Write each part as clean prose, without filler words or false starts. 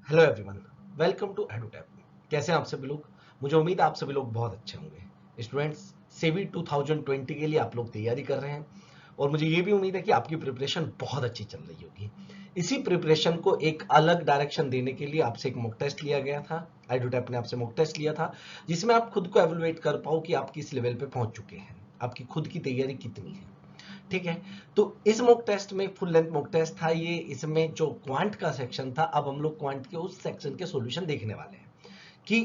Hello everyone, welcome to EduTap. कैसे हैं आप सभी लोग? मुझे उम्मीद है आप सभी लोग बहुत अच्छे होंगे। स्टूडेंट्स, सेवी 2020 के लिए आप लोग तैयारी कर रहे हैं और मुझे ये भी उम्मीद है कि आपकी प्रिपरेशन बहुत अच्छी चल रही होगी। इसी प्रिपरेशन को एक अलग डायरेक्शन देने के लिए आपसे एक मॉक टेस्ट लिया गया था। एडुटैप ने आपसे मॉक टेस्ट लिया था जिसमें आप खुद को एवेलुएट कर पाओ कि आप किस लेवल पे पहुंच चुके हैं, आपकी खुद की तैयारी कितनी है। ठीक है, तो इस मॉक टेस्ट में फुल लेंथ मॉक टेस्ट था ये। इसमें जो क्वांट का सेक्शन था, अब हम लोग क्वांट के उस सेक्शन के सॉल्यूशन देखने वाले हैं कि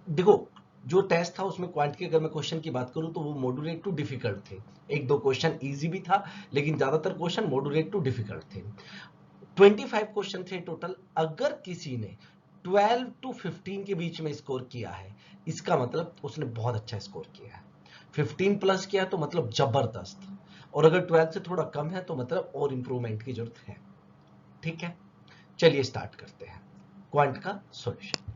देखो, जो टेस्ट था उसमें क्वांट के अगर मैं क्वेश्चन की बात करूं तो वो मॉडरेट टू डिफिकल्ट थे। एक दो क्वेश्चन इजी भी था लेकिन ज्यादातर क्वेश्चन मॉडरेट टू डिफिकल्ट थे। 25 क्वेश्चन थे टोटल। अगर किसी ने 12 टू 15 के बीच में स्कोर किया है, इसका मतलब उसने बहुत अच्छा स्कोर किया है। 15 प्लस किया तो मतलब जबरदस्त, और अगर 12 से थोड़ा कम है तो मतलब और इंप्रूवमेंट की जरूरत है। ठीक है, चलिए स्टार्ट करते हैं क्वांट का सॉल्यूशन।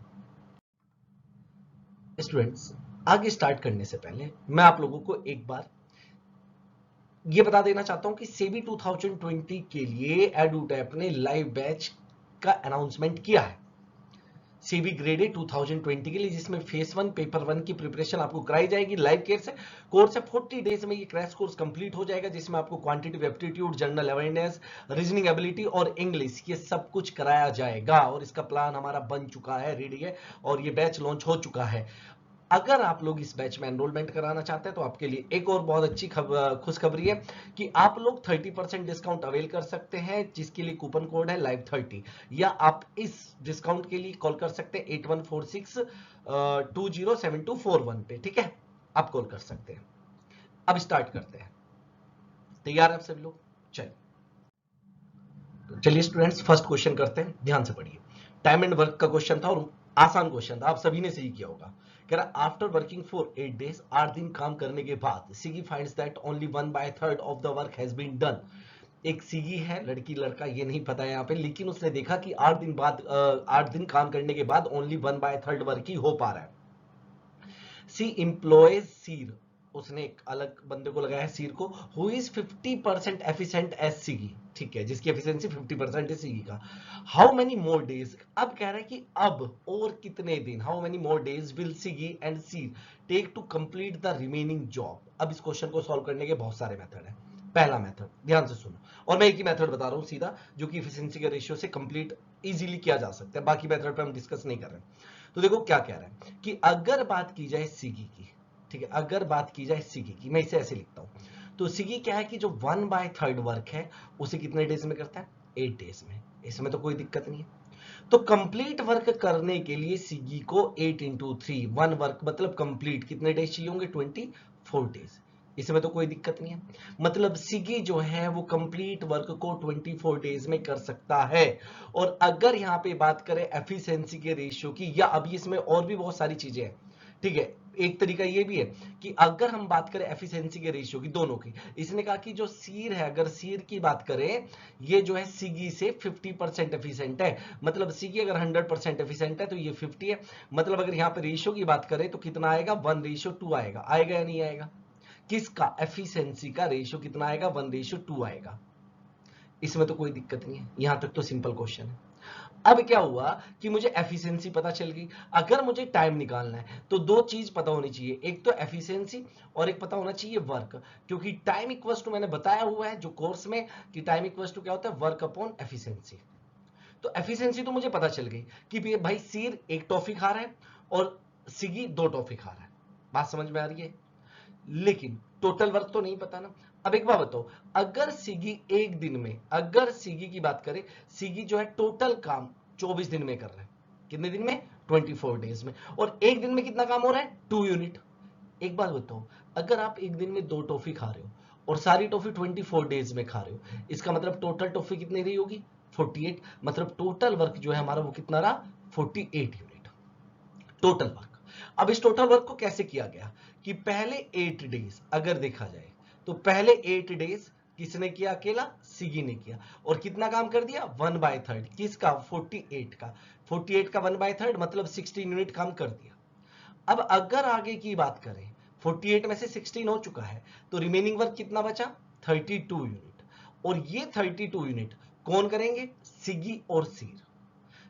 स्टूडेंट्स, आगे स्टार्ट करने से पहले मैं आप लोगों को एक बार ये बता देना चाहता हूं कि सेबी 2020 के लिए एडुटैप ने लाइव बैच का अनाउंसमेंट किया है। सीबी ग्रेडेड 2020 के लिए, जिसमें फेस 1 पेपर 1 की प्रिपरेशन आपको कराई जाएगी लाइव केयर से। कोर्स है 40 डेज में, ये क्रैश कोर्स कंप्लीट हो जाएगा जिसमें आपको quantitative aptitude, general awareness, reasoning ability और इंग्लिश ये सब कुछ कराया जाएगा। और इसका प्लान हमारा बन चुका है, रेडी है, और ये बैच लॉन्च हो चुका है। अगर आप लोग इस बैच में एनरोलमेंट कराना चाहते हैं तो आपके लिए एक और बहुत अच्छी खुशखबरी है कि आप लोग 30% डिस्काउंट अवेल कर सकते हैं, जिसके लिए कूपन कोड है लाइव 30। या आप इस डिस्काउंट के लिए कॉल कर सकते हैं 8146 207241 पे। ठीक है, आप कॉल कर सकते हैं। अब स्टार्ट करते हैं। तैयार है आप सभी लोग? चलिए, तो चलिए स्टूडेंट्स, फर्स्ट क्वेश्चन करते हैं, ध्यान से पढ़िए। टाइम एंड वर्क का क्वेश्चन था और आसान क्वेश्चन था, आप सभी ने सही किया होगा। कह रहा आफ्टर वर्किंग फॉर 8 डेज, 8 दिन काम करने के बाद सिगी finds that only 1/3 of the work has been done. एक सीगी है, लड़की लड़का ये नहीं पता है यहाँ पे, लेकिन उसने देखा कि 8 दिन बाद 8 दिन काम करने के बाद ओनली 1/3 वर्क ही हो पा रहा है। सी इम्प्लॉयज सीर, उसने एक अलग बंदे को लगाया है सीर को, हु इज 50% एफिशिएंट एज सीगी। ठीक है, जिसकी एफिशिएंसी 50% है सीगी का। हाउ मेनी मोर डेज, अब कह रहा है कि अब और कितने दिन, how many more days will सीगी एंड सीर take to complete the remaining job. अब इस क्वेश्चन को सॉल्व करने के बहुत सारे मेथड है। पहला मेथड, ध्यान से सुनो, और मैं एक ही मेथड बता रहा हूं सीधा, जो कि एफिशिएंसी के रेशियो से कंप्लीट इजीली किया जा सकता है। बाकी मेथड पे हम डिस्कस नहीं कर रहे। तो देखो क्या कह रहा है कि अगर बात की जाए सिगी की, ठीक है, अगर बात की जाए सिगी की, मैं इसे ऐसे लिखता हूं। तो सिगी क्या है कि जो 1/3 वर्क है उसे कितने डेज में करता है? 8 डेज में। इसमें तो कोई दिक्कत नहीं है। तो कंप्लीट वर्क करने के लिए सीगी को 8 इंटू 3, 1 वर्क मतलब कंप्लीट कितने डेज चाहिए होंगे? 24 डेज। इसमें तो कोई दिक्कत नहीं है। मतलब सीगी जो है वो कंप्लीट वर्क को 24 डेज में कर सकता है। और अगर यहां पे बात करें एफिशिएंसी के रेशियो की, या अभी इसमें और भी बहुत सारी चीजें हैं। ठीक है, एक तरीका ये भी है कि अगर हम बात करें एफिशिएंसी के रेशियो की, दोनों की, इसने कहा कि जो सीर है, अगर सीर की बात करें, ये जो है सीगी से 50% एफिशिएंट है। मतलब सीगी अगर 100% एफिशिएंट है तो ये 50 है। मतलब अगर यहां पर रेशियो की बात करें तो कितना आएगा? 1:2 आएगा। आएगा या नहीं आएगा? किसका? एफिशिएंसी का रेशियो कितना आएगा? 1:2 आएगा। इसमें तो कोई दिक्कत नहीं है, यहां तक तो सिंपल क्वेश्चन है। अब क्या हुआ कि मुझे एफिशिएंसी पता चल गई। अगर मुझे टाइम निकालना है तो दो चीज पता होनी चाहिए, एक तो एफिशिएंसी और एक पता होना चाहिए वर्क। क्योंकि टाइम इक्वल्स टू, मैंने बताया हुआ है जो कोर्स में, कि टाइम इक्वल्स टू क्या होता है? Work upon efficiency. तो एफिशिएंसी तो मुझे पता चल गई कि भाई सीर एक टॉफी खा रहा है और सिगी 2 टॉफी खा रहा है। बात समझ में आ रही है? लेकिन टोटल वर्क तो नहीं पता ना। अब एक बात बताओ, अगर सीगी एक दिन में, अगर सीगी की बात करें, सीगी जो है टोटल काम 24 दिन में कर रहा है। कितने दिन में? 24 डेज में। और एक दिन में कितना काम हो रहा है? 2 यूनिट। एक बात बताओ, अगर आप एक दिन में 2 टॉफी खा रहे हो और सारी टॉफी 24 डेज में खा रहे हो, इसका मतलब टोटल टॉफी कितनी रही होगी? 48। मतलब टोटल वर्क जो है हमारा वो कितना रहा? 48 यूनिट टोटल वर्क। अब इस टोटल वर्क को कैसे किया गया कि पहले 8 डेज अगर देखा जाए तो पहले 8 डेज किसने किया? अकेला सीगी ने किया। और कितना काम कर दिया? 1/3 किसका? 48 का। 48 का 1/3 मतलब 16 यूनिट काम कर दिया। अब अगर आगे की बात करें, 48 में से 16 हो चुका है तो रिमेनिंग वर्क कितना बचा? 32 यूनिट। और ये 32 यूनिट कौन करेंगे? सिगी और सीर।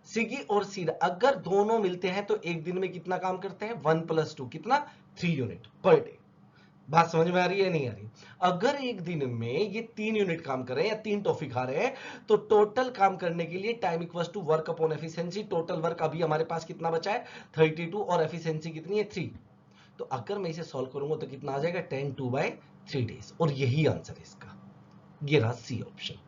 सिगी और सीर अगर दोनों मिलते हैं तो एक दिन में कितना काम करते हैं, 1+2 कितना, 3 यूनिट पर डे। बात समझ में आ रही है नहीं आ रही? अगर एक दिन में ये 3 यूनिट काम कर रहे हैं या 3 टॉफी खा रहे हैं तो टोटल काम करने के लिए time equals to work upon efficiency. Total work अभी हमारे पास कितना बचा है, 32 और एफिशिएंसी कितनी है, 3। तो अगर मैं इसे सॉल्व करूंगा तो कितना आ जाएगा, 10/2/3 डेज। और यही आंसर है इसका, ये रहा सी ऑप्शन।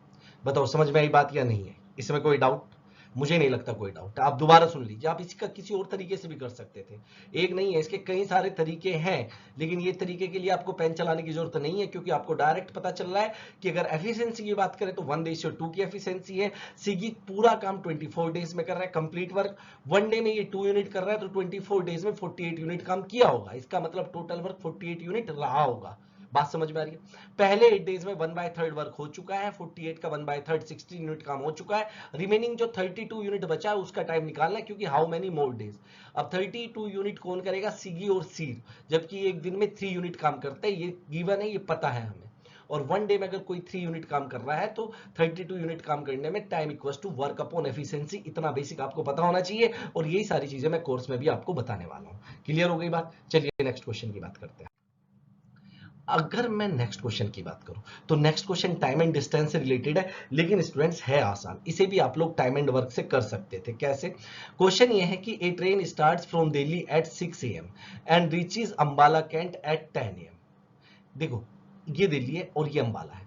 बताओ समझ में आई बात या नहीं है, इसमें कोई डाउट? मुझे नहीं लगता कोई डाउट है। आप दोबारा सुन लीजिए, आप इसका किसी और तरीके से भी कर सकते थे, एक नहीं है, इसके कई सारे तरीके हैं, लेकिन ये तरीके के लिए आपको पेन चलाने की जरूरत नहीं है, क्योंकि आपको डायरेक्ट पता चल रहा है कि अगर एफिशिएंसी की बात करें तो 1:2 की एफिशिएंसी है। सीगी पूरा काम 24 डेज में कर रहा है, कंप्लीट वर्क। वन डे में ये 2 यूनिट कर रहा है, तो 24 डेज में 48 यूनिट काम किया होगा, इसका मतलब टोटल वर्क 48 यूनिट रहा होगा। बात समझ में आ रही है? पहले 8 डेज में 1/3 वर्क हो चुका है, 48 का 1/3 16 यूनिट काम हो चुका है। रिमेनिंग जो 32 यूनिट बचा है उसका टाइम निकालना है, क्योंकि हाउ मेनी मोर डेज। अब 32 यूनिट कौन करेगा, सीगी और सीर, जबकि एक दिन में 3 यूनिट काम करते हैं, ये गिवन है, ये पता है हमें। और वन डे में अगर कोई 3 यूनिट काम कर रहा है तो 32 यूनिट काम करने में time equals to work upon efficiency, इतना बेसिक आपको पता होना चाहिए। और यही सारी चीजें मैं कोर्स में भी आपको बताने वाला हूं। क्लियर हो गई बात? चलिए नेक्स्ट क्वेश्चन की बात करते हैं। अगर मैं नेक्स्ट क्वेश्चन की बात करूं तो next question time and distance से रिलेटेड है, लेकिन स्टूडेंट्स है आसान, इसे भी आप लोग टाइम एंड वर्क से कर सकते थे। कैसे? क्वेश्चन ये है कि a train starts from Delhi at 6 AM and reaches Ambala Cantt at 10 AM। देखो ये दिल्ली है और ये अंबाला है,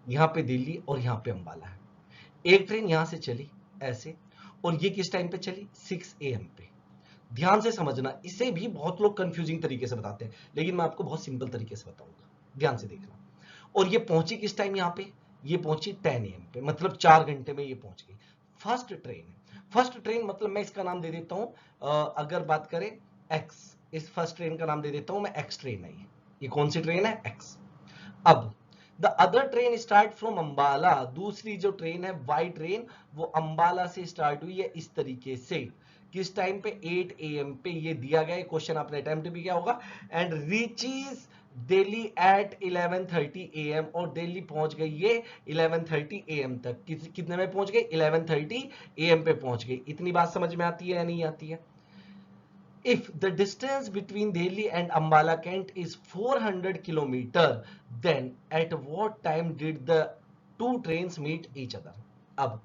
यहां पे दिल्ली और यहां पे अंबाला है। एक ट्रेन यहां से चली ऐसे, और ये किस टाइम पे चली, 6 AM पे। ध्यान से समझना, इसे भी बहुत लोग कंफ्यूजिंग तरीके से बताते हैं, लेकिन मैं आपको बहुत सिंपल तरीके से बताऊंगा, ध्यान से देखना। और ये पहुंची किस टाइम, यहां पे ये पहुंची 10 AM पे, मतलब 4 घंटे में ये पहुंच गई। फर्स्ट ट्रेन है, फर्स्ट ट्रेन मतलब मैं इसका नाम दे देता हूं, अगर बात करें एक्स, इस फर्स्ट ट्रेन का नाम दे देता हूं मैं, एक्स ट्रेन है ये कौन सी ट्रेन है, एक्स। अब the other train start from Ambala, दूसरी जो ट्रेन है वाई ट्रेन, वो अंबाला से स्टार्ट हुई है इस तरीके से, किस टाइम पे, 8 AM पे। ये दिया गया है, क्वेश्चन आपने अटेम्प्ट भी किया होगा। And reaches Delhi at 11:30 AM, और दिल्ली पहुंच गई ये 11:30 AM तक। कितने में पहुंच गई, 11:30 AM पे पहुंच गई। इतनी बात समझ में आती है या नहीं आती है? If the distance between Delhi and Ambala Kent is 400 kilometer, then at what time did the two trains meet each other? अब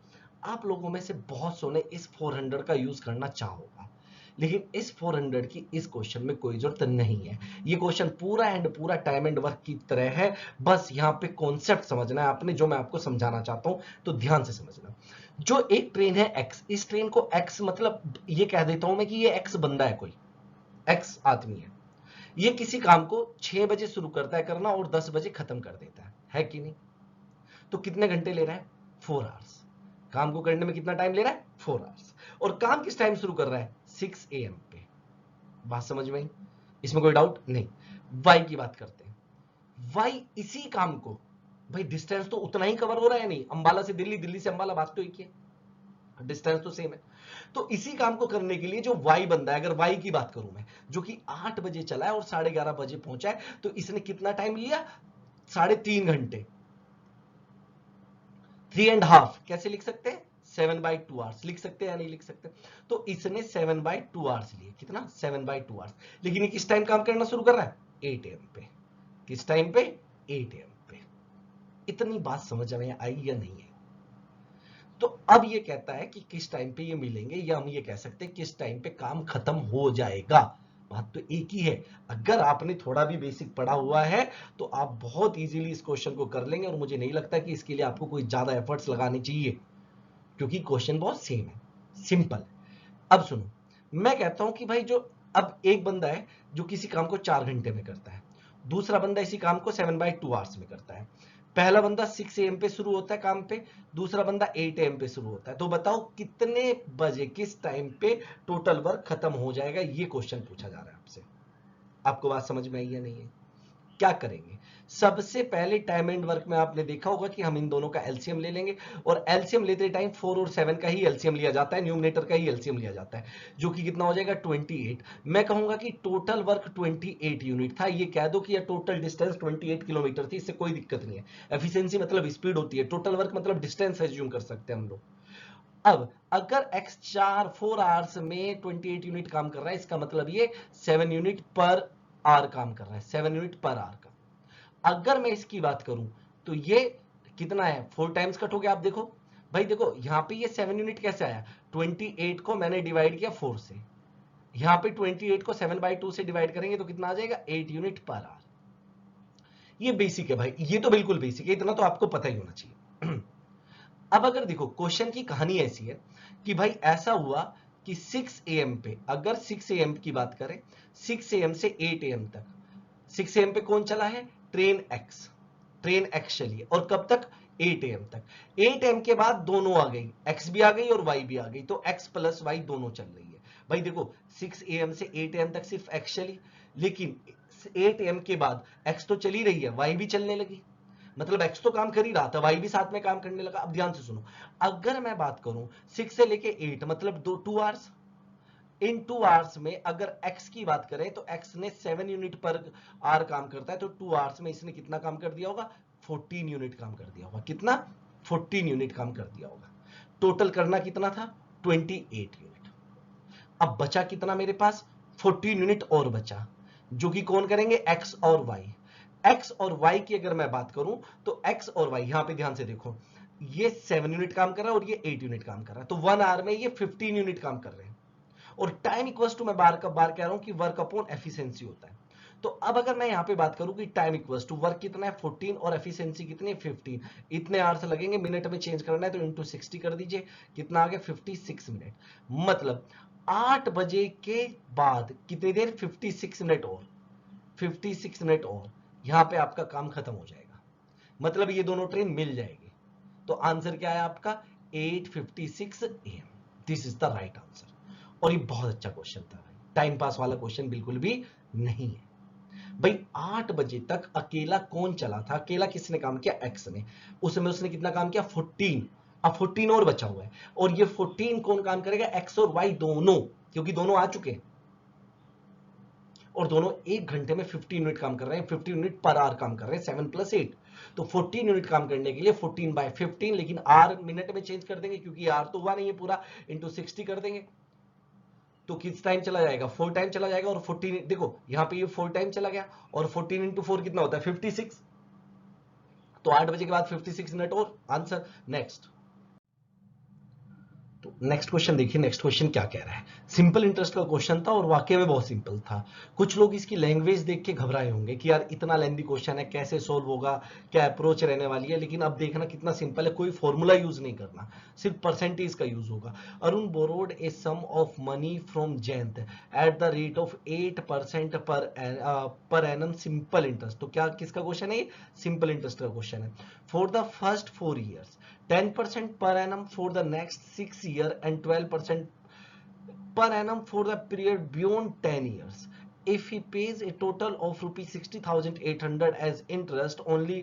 आप लोगों में से बहुत सो ने इस 400 का यूज करना चाहोगा, लेकिन इस 400 की इस क्वेश्चन में कोई जरूरत नहीं है। ये क्वेश्चन पूरा एंड पूरा टाइम एंड वर्क की तरह है, बस यहाँ पे कॉन्सेप्ट समझना है आपने, जो मैं आपको समझाना चाहता हूं, तो ध्यान से समझना। जो एक ट्रेन है एक्स, इस ट्रेन को एक्स मतलब ये कह देता हूं मैं कि ये एक्स बंदा है, कोई एक्स आदमी है। ये किसी काम को 6 बजे शुरू करता है करना और 10 बजे खत्म कर देता है कि नहीं? तो कितने घंटे ले रहा है, 4 आवर्स। काम को करने में कितना टाइम ले रहा है, 4 आवर्स। और काम किस टाइम शुरू कर रहा है, 6 AM पे। बात समझ में आई? इसमें कोई डाउट नहीं। वाई की बात करते हैं। वाई इसी काम को, भाई डिस्टेंस तो उतना ही कवर हो रहा है नहीं, अंबाला से दिल्ली, दिल्ली से अंबाला, बात तो एक ही है, डिस्टेंस तो सेम है। तो इसी काम को करने के लिए जो वाई बंदा है, अगर वाई की बात करूं मैं, जो कि 8 बजे चला है और 11:30 बजे पहुंचा है, तो इसने कितना टाइम लिया, 3.5 घंटे, 3.5। कैसे लिख सकते हैं, 7/2 आवर्स लिख सकते हैं या नहीं लिख सकते? तो इसने 7/2 आवर्स लिए, कितना, 7/2 आवर्स। लेकिन ये किस टाइम काम करना शुरू कर रहा है, 8 AM पे। किस टाइम पे, 8 AM पे। इतनी बात समझ में आई या नहीं है? तो अब ये कहता है कि किस टाइम पे ये मिलेंगे, या हम ये कह सकते हैं किस टाइम पे काम खत्म हो जाएगा। बात तो एक ही है। अगर आपने थोड़ा भी बेसिक पढ़ा हुआ है तो आप बहुत इजीली इस क्वेश्चन को कर लेंगे, और मुझे नहीं लगता कि इसके लिए आपको कोई ज्यादा एफर्ट्स लगाने चाहिए, क्योंकि क्वेश्चन बहुत सेम है, सिंपल। अब सुनो, मैं कहता हूं कि भाई जो अब एक बंदा है जो किसी काम को 4 घंटे में करता है, दूसरा बंदा इसी काम को 7/2 आवर्स में करता है। पहला बंदा 6 AM पे शुरू होता है काम पे, दूसरा बंदा 8 AM पे शुरू होता है। तो बताओ कितने बजे, किस टाइम पे टोटल वर्क खत्म हो जाएगा, ये क्वेश्चन पूछा जा रहा है आपसे। आपको बात समझ में आई या नहीं है? क्या करेंगे, सबसे पहले टाइम एंड वर्क में आपने देखा होगा कि हम इन दोनों का एलसीएम ले लेंगे, और एलसीएम लेते टाइम 4 और 7 का ही एलसीएम लिया जाता है, न्यूमरेटर का ही एलसीएम लिया जाता है, जो कि कितना हो जाएगा, 28। मैं कहूंगा कि टोटल वर्क 28 यूनिट था, ये कह दो कि ये टोटल डिस्टेंस 28 किलोमीटर थी, इससे कोई दिक्कत नहीं है। एफिशिएंसी मतलब स्पीड होती है, टोटल वर्क मतलब डिस्टेंस एज्यूम कर सकते हैं हम लोग। अब अगर x 4 आवर्स में 28 यूनिट काम कर रहा है, इसका मतलब ये 7 यूनिट पर आवर काम कर रहा है, 7 यूनिट पर आवर का। अगर मैं इसकी बात करूं तो ये कितना है, 4 टाइम्स कट हो गया। आप देखो भाई, देखो यहां पे ये 7 यूनिट कैसे आया, 28 को मैंने डिवाइड किया 4 से, यहां पे 28 को 7/2 से डिवाइड करेंगे तो कितना आ जाएगा, 8 यूनिट पर आवर। ये बेसिक है भाई, ये तो बिल्कुल बेसिक है, इतना तो आपको पता ही होना चाहिए। अब अगर देखो क्वेश्चन की कहानी ऐसी है कि भाई ऐसा हुआ कि 6 AM पे, अगर 6 AM की बात करें, 6 AM से 8 AM तक, 6 AM पे कौन चला है, ट्रेन एक्स, ट्रेन एक्स चली है, और कब तक, 8 AM तक। 8 AM के बाद दोनों आ गई, एक्स भी आ गई और वाई भी आ गई, तो एक्स प्लस वाई दोनों चल रही है। भाई देखो 6 AM से 8 AM तक सिर्फ एक्स चली, लेकिन 8 AM के बाद एक्स तो चली रही है, वाई भी चलने लगी, मतलब एक्स तो काम कर ही रहा था, वाई भी साथ में काम करने लगा। अब ध्यान से सुनो, अगर मैं बात करूं 6 से लेके 8, मतलब 2 आवर्स, इन 2 आवर्स में अगर x की बात करें तो x ने 7 यूनिट पर आवर काम करता है, तो 2 आवर्स में इसने कितना काम कर दिया होगा, 14 यूनिट काम कर दिया होगा। कितना, 14 यूनिट काम कर दिया होगा। टोटल करना कितना था, 28 यूनिट। अब बचा कितना मेरे पास, 14 यूनिट और बचा, जो कि कौन करेंगे, x और y। x और y की अगर मैं बात करूं तो x और y, यहां पे ध्यान से देखो, ये 7 यूनिट काम कर रहा है और ये 8 यूनिट काम कर रहा है, तो 1 आवर में ये 15 यूनिट काम कर रहे हैं। और टाइम इक्वल्स टू, मैं बार कह रहा हूं कि वर्क अपॉन एफिशिएंसी होता है। तो अब अगर मैं यहां पे बात करूं कि टाइम इक्वल्स टू वर्क कितना है 14 और एफिशिएंसी कितनी है 15, इतने आवर्स लगेंगे, मिनट में चेंज करना है तो इंटू 60 कर दीजिए, कितना आ गया 56 मिनट। मतलब 8 बजे के बाद कितनी देर, 56 मिनट और, 56 मिनट और, यहां पे आपका काम खत्म हो जाएगा, मतलब ये दोनों ट्रेन मिल जाएगी। तो आंसर क्या है आपका, 8:56 AM। This is the right answer. और ये बहुत अच्छा क्वेश्चन था भाई, टाइम पास वाला क्वेश्चन बिल्कुल भी नहीं है भाई। 8 बजे तक अकेला कौन चला था, अकेला किसने काम किया, एक्स ने, उसमें उसने कितना काम किया, 14। अब 14 और बचा हुआ है, और ये 14 कौन काम करेगा, एक्स और वाई दोनों, क्योंकि दोनों आ चुके हैं और दोनों 1 घंटे में 15 यूनिट काम कर रहे हैं, 15 यूनिट पर आवर काम कर रहे हैं, 7 + 8, तो 14 यूनिट काम करने के लिए 14/15, लेकिन आर मिनट में चेंज कर देंगे क्योंकि आर तो हुआ नहीं है पूरा, इंटू 60 कर देंगे, तो किस टाइम चला जाएगा, 4 टाइम चला जाएगा। और 14 देखो यहाँ पे ये 4 टाइम चला गया, और 14 × 4 कितना होता है, 56, तो 8 बजे के बाद 56 मिनट और, आंसर। नेक्स्ट, तो नेक्स्ट क्वेश्चन देखिए, नेक्स्ट क्वेश्चन क्या कह रहा है। सिंपल इंटरेस्ट का क्वेश्चन था और वाकई में बहुत सिंपल था। कुछ लोग इसकी लैंग्वेज देख के घबराए होंगे कि यार इतना लेंथी क्वेश्चन है, कैसे सोल्व होगा, क्या अप्रोच रहने वाली है, लेकिन अब देखना कितना सिंपल है, कोई फॉर्मूला यूज नहीं करना, सिर्फ परसेंटेज का यूज होगा। Arun borrowed a sum of money from Jayant at the rate of 8% per annum simple interest. तो क्या किसका क्वेश्चन है, सिंपल इंटरेस्ट का क्वेश्चन है। For the first 4 years 10% per annum for the next 6 years and 12% per annum for the period beyond 10 years. If he pays a total of rupees 60,800 as interest only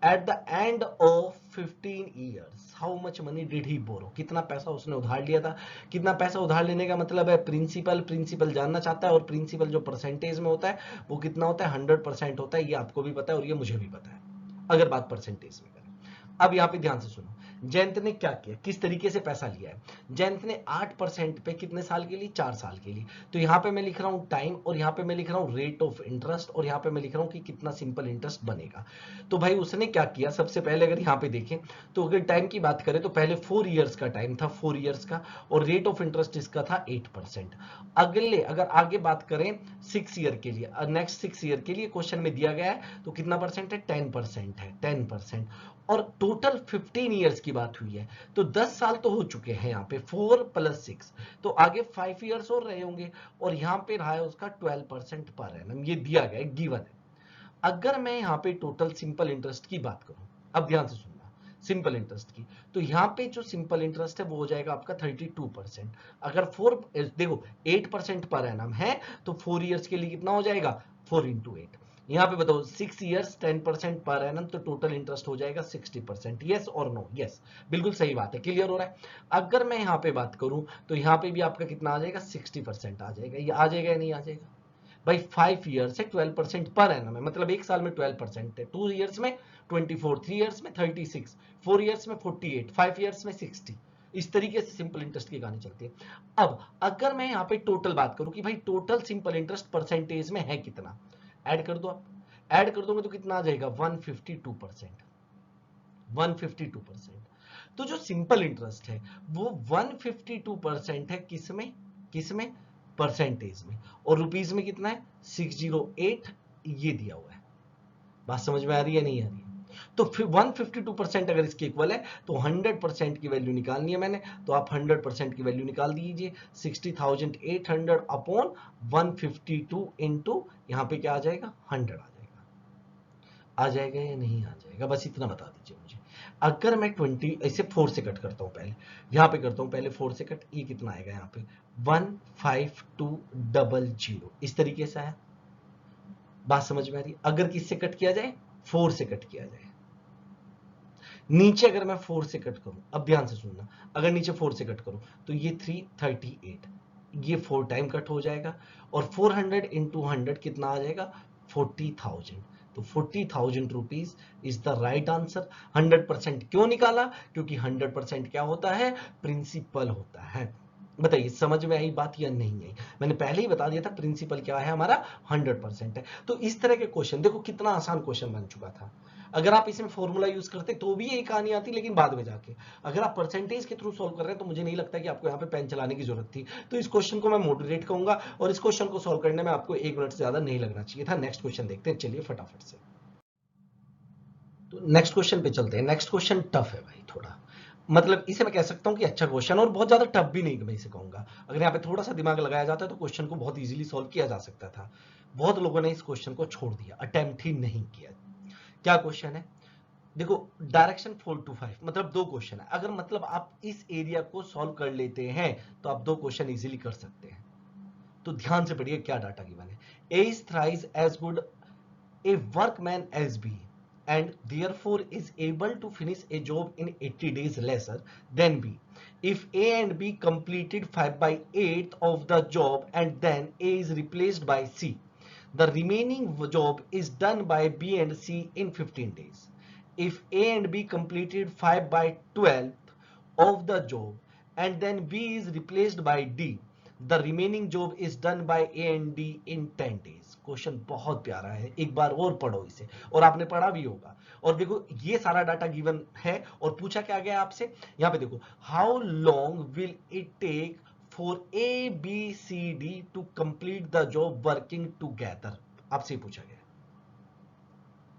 at the end of 15 years, how much money did he borrow? कितना पैसा उसने उधार लिया था। कितना पैसा उधार लेने का मतलब है प्रिंसिपल जानना चाहता है, और प्रिंसिपल जो परसेंटेज में होता है वो कितना होता है, 100% होता है। ये आपको भी पता है और ये मुझे भी पता है, अगर बात परसेंटेज में करें। अब यहाँ पे ध्यान से सुनो, जयंत ने क्या किया, किस तरीके से पैसा लिया है। जयंत ने 8% पे कितने साल के लिए, 4 साल के लिए। तो यहाँ पे मैं लिख रहा हूँ टाइम, और यहाँ पे मैं लिख रहा हूँ रेट ऑफ इंटरेस्ट, और यहाँ पे मैं लिख रहा हूँ कि कितना सिंपल इंटरेस्ट बनेगा। तो भाई उसने क्या किया, सबसे पहले अगर यहाँ पे देखें तो अगर टाइम की बात करें तो पहले 4 ईयर्स का टाइम था, 4 ईयर्स का, और रेट ऑफ इंटरेस्ट इसका था 8%। अगले अगर आगे बात करें 6 ईयर के लिए, नेक्स्ट 6 ईयर के लिए क्वेश्चन में दिया गया है तो कितना परसेंट है, 10% है, 10%। और टोटल 15 ईयर्स की बात हुई है, तो 10 साल तो हो चुके हैं यहाँ पे, 4 + 6, तो आगे 5 ईयर्स और रहे होंगे, और यहाँ पे रहा है उसका 12% पर एनम, ये दिया गया है, गिवन है। अगर मैं यहाँ पे टोटल सिंपल इंटरेस्ट की बात करूं, अब ध्यान से सुनना, सिंपल इंटरेस्ट की, तो यहाँ पे जो सिंपल इंटरेस्ट है वो हो जाएगा आपका 32%। अगर 4 देखो 8% पर एनम है, तो 4 ईयर्स के लिए कितना हो जाएगा, 4 × 8। यहाँ पे बताओ 6 ईयर्स 10% पर एनम, तो टोटल इंटरेस्ट हो जाएगा 60%। यस और नो, यस, बिल्कुल सही बात है, क्लियर हो रहा है। अगर मैं यहाँ पे बात करूं तो यहाँ पे भी आपका कितना आ जाएगा, 60% आ जाएगा। ये आ जाएगा या नहीं आ जाएगा भाई, 5 ईयर्स है 12% पर एनम है, मतलब एक साल में 12% है, 2 ईयर्स में 24, 3 ईयर्स में 36, 4 ईयर्स में 48, 5 ईयर्स में 60, इस तरीके से सिंपल इंटरेस्ट की कहानी चलती है। अब अगर मैं यहाँ पे टोटल बात करूं कि भाई टोटल सिंपल इंटरेस्ट परसेंटेज में है कितना, ऐड कर दो आप, ऐड कर दोगे तो कितना आ जाएगा 152%। 152%। तो जो सिंपल इंटरेस्ट है वो 152% है, किसमें किसमें परसेंटेज में, और रुपीज में कितना है 608 ये दिया हुआ है। बात समझ में आ रही है नहीं आ रही है? तो फिर 152% अगर इसके इक्वल है तो 100% की वैल्यू निकालनी है मैंने, तो आप 100% की वैल्यू निकाल दीजिए, 60,800 अपॉन 152 इंटू यहाँ पे क्या आ जाएगा 100 आ जाएगा या नहीं आ जाएगा, बस इतना बता दीजिए मुझे। अगर मैं 20 इसे 4 से कट करता हूं, पहले यहां पे करता हूं, पहले 4 से कट, ये कितना आएगा यहाँ पे 15200 इस तरीके से है। बात समझ में आ रही है? अगर किससे कट किया जाए 4 से कट किया जाए, नीचे अगर मैं 4 से कट करूं, अब ध्यान से सुनना, अगर नीचे 4 से कट करूं तो ये 338, ये 4 टाइम कट हो जाएगा, और 400 इंटू 100 कितना आ जाएगा 40,000। तो 40,000 rupees is the right answer. 100% क्यों निकाला? क्योंकि 100% क्या होता है, प्रिंसिपल होता है। बताइए समझ में आई बात या नहीं आई? मैंने पहले ही बता दिया था प्रिंसिपल क्या है हमारा 100% है। तो इस तरह के क्वेश्चन देखो कितना आसान क्वेश्चन बन चुका था। अगर आप इसमें फॉर्मूला यूज करते तो भी एक कहानी आती, लेकिन बाद में जाके अगर आप परसेंटेज के थ्रू सॉल्व कर रहे हैं तो मुझे नहीं लगता कि आपको यहाँ पे पेन चलाने की जरूरत थी। तो इस क्वेश्चन को मैं मॉडरेट कहूंगा, और इस क्वेश्चन को सॉल्व करने में आपको 1 मिनट से ज्यादा नहीं लगना चाहिए था। नेक्स्ट क्वेश्चन देखते हैं, चलिए फटाफट से। तो नेक्स्ट क्वेश्चन पे चलते हैं। नेक्स्ट क्वेश्चन टफ है भाई थोड़ा, मतलब इसे मैं कह सकता हूं कि अच्छा क्वेश्चन, और बहुत ज्यादा टफ भी नहीं मैं इसे कहूंगा। अगर यहाँ पे थोड़ा सा दिमाग लगाया जाता है तो क्वेश्चन को बहुत इजीली सॉल्व किया जा सकता था। बहुत लोगों ने इस क्वेश्चन को छोड़ दिया, अटेम्प्ट ही नहीं किया। क्या क्वेश्चन है देखो, डायरेक्शन 4 to 5, मतलब 2 क्वेश्चन है। अगर मतलब आप इस एरिया को सॉल्व कर लेते हैं तो आप 2 क्वेश्चन इजीली कर सकते हैं। तो ध्यान से पढ़िए क्या डाटा गिवन है। A is thrice as good a workman as B and therefore is able to finish a job in 80 days lesser than B. If A and B completed 5/8 of the job and then A is replaced by C, the remaining job is done by B and C in 15 days. If A and B completed 5/12 of the job and then B is replaced by D, the remaining job is done by A and D in 10 days. Question बहुत प्यारा है, एक बार और पढ़ो इसे, और आपने पढ़ा भी होगा। और देखो ये सारा डाटा गिवन है और पूछा क्या गया आपसे, यहां पे देखो, how long will it take for A B C D to complete the job working together, आपसे पूछा गया।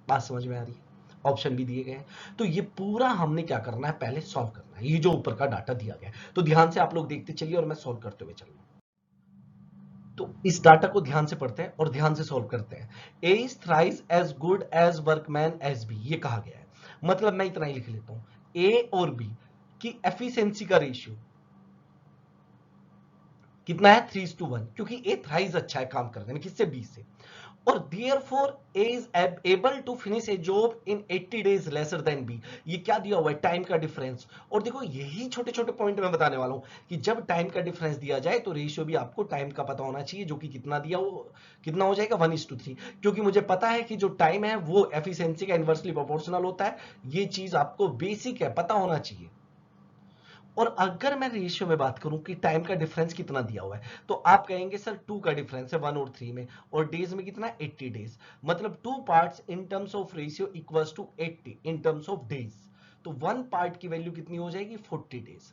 बात समझ में आ रही है? ऑप्शन भी दिए गए हैं। तो ये पूरा हमने क्या करना है, पहले सॉल्व करना है ये जो ऊपर का डाटा दिया गया है। तो ध्यान से आप लोग देखते चलिए और मैं सॉल्व करते हुए चलूंगा। तो इस डाटा को ध्यान से पढ़ते हैं और ध्यान से सॉल्व करते हैं। A is thrice as good as workman as B, ये कहा गया है। मतलब मैं इतना ही लिख लेता हूं, ए और बी की एफिशिएंसी का रेशियो कितना है 3:1, क्योंकि ए थ्राइस अच्छा है काम करने में, किससे बी से। और therefore A is able to finish a job in 80 days lesser than B, ये क्या दिया हुआ है, टाइम का डिफरेंस। और देखो यही छोटे छोटे पॉइंट मैं बताने वाला हूं कि जब टाइम का डिफरेंस दिया जाए तो रेशियो भी आपको टाइम का पता होना चाहिए, जो कि कितना दिया हो, कितना हो जाएगा 1:3, क्योंकि मुझे पता है कि जो टाइम है वो एफिशिएंसी का इनवर्सली प्रोपोर्शनल होता है। ये चीज आपको बेसिक है, पता होना चाहिए। और अगर मैं रेशियो में बात करूं कि टाइम का डिफरेंस कितना दिया हुआ है, तो आप कहेंगे सर 2 का डिफरेंस है 1 और 3 में, और डेज में कितना 80 डेज, मतलब 2 parts in terms of ratio equals to 80 in terms of days. तो 1 पार्ट की वैल्यू कितनी हो जाएगी 40 डेज।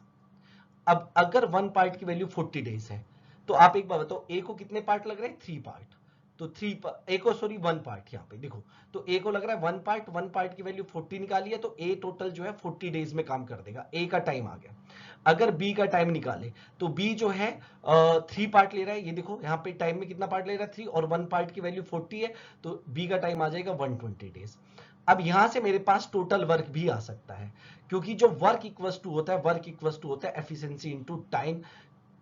अब अगर 1 पार्ट की वैल्यू 40 डेज है तो आप एक बार बताओ ए को कितने पार्ट लग रहे हैं, 3 पार्ट। तो 3 ए को, सॉरी 1 पार्ट, यहाँ पे देखो, तो ए को लग रहा है 1 पार्ट की वैल्यू 40 निकाली है, तो ए टोटल जो है 40 डेज में काम कर देगा, ए का टाइम आ गया। अगर बी का टाइम निकाले तो बी जो है 3 पार्ट ले रहा है, ये देखो यहाँ पे टाइम में कितना पार्ट ले रहा है 3, और 1 पार्ट की वैल्यू 40 है, तो बी का टाइम आ जाएगा 120 डेज। अब यहां से मेरे पास टोटल वर्क भी आ सकता है, क्योंकि जो वर्क इक्वल्स टू होता है, वर्क इक्वल्स टू होता है एफिशिएंसी इनटू टाइम,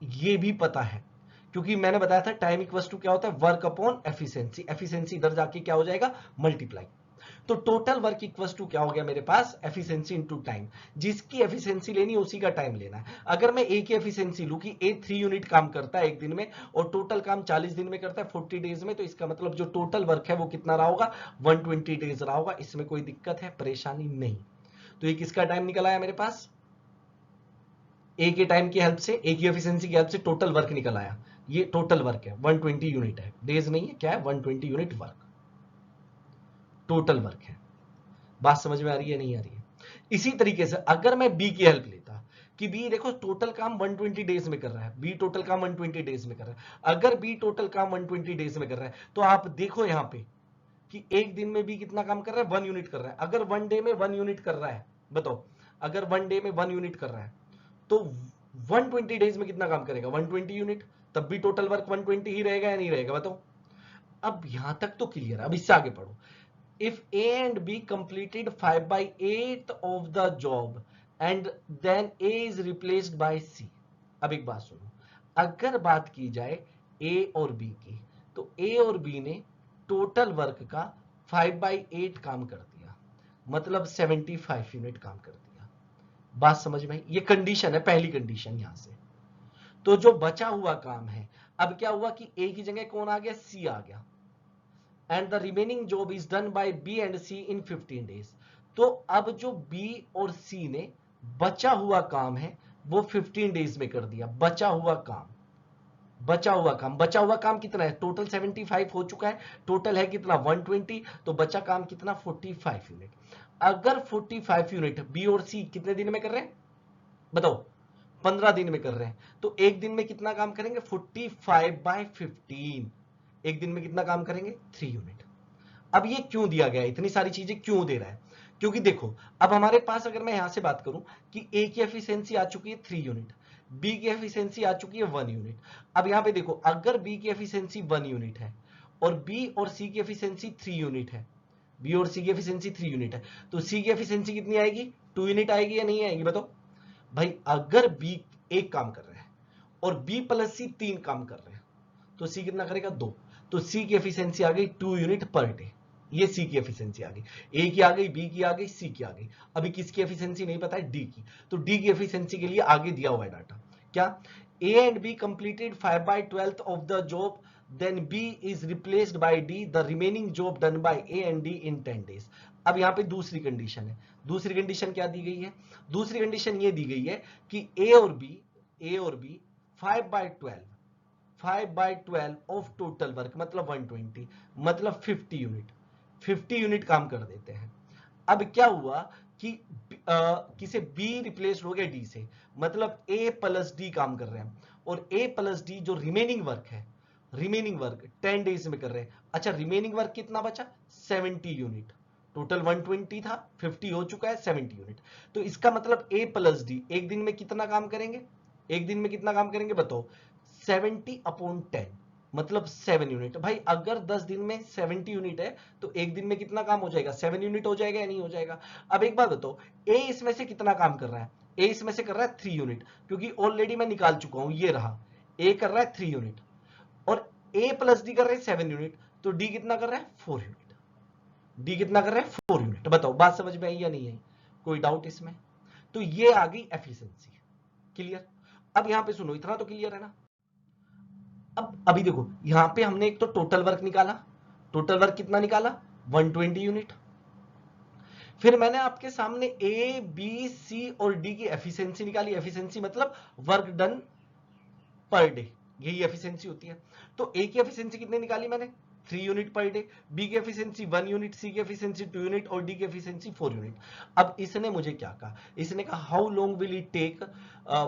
ये भी पता है, क्योंकि मैंने बताया था टाइम इक्वल्स टू क्या होता है, वर्क अपॉन एफिशिएंसी। एफिशिएंसी इधर जाके क्या हो जाएगा, मल्टीप्लाई। तो टोटल वर्क इक्वल्स टू क्या हो गया मेरे पास, एफिशिएंसी इनटू टाइम। जिसकी एफिशिएंसी लेनी है उसी का टाइम लेना है। अगर मैं ए की एफिशिएंसी लूं कि ए 3 यूनिट काम करता है एक दिन में, और टोटल काम 40 दिन में करता है 40 डेज में, तो इसका मतलब जो टोटल वर्क है वो कितना रहा होगा, 120 डेज रहा होगा। इसमें कोई दिक्कत है, परेशानी नहीं। तो ये किसका टाइम निकल आया मेरे पास, ए के टाइम की हेल्प से, ए की एफिशिएंसी की हेल्प से टोटल वर्क निकल आया। ये टोटल वर्क है, 120 यूनिट है, डेज नहीं है, क्या है 120 यूनिट वर्क टोटल वर्क है। बात समझ में आ रही है नहीं आ रही है? इसी तरीके से अगर मैं बी की हेल्प लेता कि बी देखो टोटल काम 120 डेज में कर रहा है, बी टोटल काम 120 डेज में कर रहा है, अगर बी टोटल काम 120 डेज में कर रहा है तो आप देखो यहां पे कि एक दिन में बी कितना काम कर रहा है, 1 यूनिट कर रहा है। अगर 1 डे में 1 यूनिट कर रहा है, बताओ अगर 1 डे में 1 यूनिट कर रहा है तो 120 डेज में कितना काम करेगा, 120 यूनिट, तब भी टोटल वर्क 120 ही रहेगा या नहीं रहेगा, बताओ। अब यहां तक तो क्लियर है, अब इससे आगे पढ़ो। If A and B completed 5/8 of the job and then A is replaced by C. अब एक बात सुनो, अगर बात की जाए A और B की, तो A और B ने टोटल वर्क का 5/8 काम कर दिया, मतलब 75 यूनिट काम कर दिया। बात समझ में आई? ये कंडीशन है, पहली कंडीशन यहां से। तो जो बचा हुआ काम है, अब क्या हुआ कि A की जगह कौन आ गया, C आ गया, and the remaining job is done by B and C in 15 days. तो अब जो बी और सी ने बचा हुआ काम है वो 15 डेज में कर दिया। बचा हुआ काम कितना है, टोटल 75 हो चुका है, टोटल है कितना 120, तो बचा काम कितना 45 यूनिट। अगर 45 यूनिट बी और सी कितने दिन में कर रहे हैं, बताओ 15 दिन में कर रहे हैं, तो एक दिन में कितना काम करेंगे, 45/15, एक दिन में कितना काम करेंगे, 3 यूनिट। अब ये क्यों दिया गया है, इतनी सारी चीजें क्यों दे रहा है, क्योंकि देखो अब हमारे पास अगर मैं यहां से बात करूं कि ए की एफिशिएंसी आ चुकी है 3 यूनिट, बी की एफिशिएंसी आ चुकी है 1 यूनिट। अब यहां पे देखो अगर बी की एफिशिएंसी 1 यूनिट है और बी और सी की एफिशिएंसी 3 यूनिट है, बी और सी की एफिशिएंसी 3 यूनिट है, तो सी की एफिशिएंसी कितनी आएगी, 2 यूनिट आएगी या नहीं आएगी, बताओ भाई। अगर बी एक काम कर रहा है और बी प्लस सी 3 काम कर रहे हैं, तो सी कितना करेगा, 2, तो सी की एफिशिएंसी आ गई 2 यूनिट पर डे। ये सी की एफिशिएंसी आ गई, ए की आ गई, बी की आ गई, सी की आ गई। अभी किसकी एफिशिएंसी नहीं पता है, डी की, तो डी की एफिशिएंसी के लिए आगे दिया हुआ है डाटा, क्या A and B completed 5/12 of the job, then B is replaced by D, the remaining job done by A and D in 10 days. अब यहां पे दूसरी कंडीशन है, दूसरी कंडीशन क्या दी गई है, दूसरी कंडीशन ये दी गई है कि ए और बी 5/12 ऑफ टोटल वर्क मतलब 120, मतलब 50 यूनिट काम कर देते हैं। अब क्या हुआ कि किसे बी रिप्लेस हो गया डी से, मतलब ए प्लस डी काम कर रहे हैं, और ए प्लस डी जो रिमेनिंग वर्क 10 डेज में कर रहे हैं। अच्छा रिमेनिंग वर्क कितना बचा, 70 यूनिट, टोटल 120 था, 50 हो चुका है, 70 यूनिट। तो इसका मतलब ए प्लस डी एक दिन में कितना काम करेंगे, एक दिन में कितना काम करेंगे बताओ, 70/10 मतलब 7 यूनिट। भाई अगर 10 दिन में 70 यूनिट है तो एक दिन में कितना काम हो जाएगा, 7 यूनिट हो जाएगा या नहीं हो जाएगा। अब एक बात बताओ, ए इसमें से कितना काम कर रहा है, ए इसमें से कर रहा है 3 यूनिट, क्योंकि ऑलरेडी मैं निकाल चुका हूं, ये रहा, ए कर रहा है 3 यूनिट और ए प्लस डी कर रहे हैं 7 यूनिट, तो डी कितना कर रहा है 4 यूनिट, डी कितना कर रहा है 4 यूनिट। बताओ बात समझ में आई या नहीं आई, कोई डाउट इसमें। तो ये आ गई एफिशिएंसी, क्लियर। अब यहां पे सुनो, इतना तो क्लियर है ना। अब अभी देखो यहां पे हमने एक तो टोटल वर्क निकाला, टोटल वर्क कितना निकाला 120 यूनिट। फिर मैंने आपके सामने ए बी सी और डी की एफिशिएंसी निकाली, एफिशिएंसी मतलब वर्क डन पर डे, यही एफिशिएंसी होती है। तो ए की एफिशिएंसी कितनी निकाली मैंने, 3 यूनिट पर डे, बी की एफिशिएंसी 1 यूनिट, सी की एफिशिएंसी 2 यूनिट और डी की एफिशिएंसी 4 यूनिट। अब इसने मुझे क्या कहा, इसने कहा how long will it take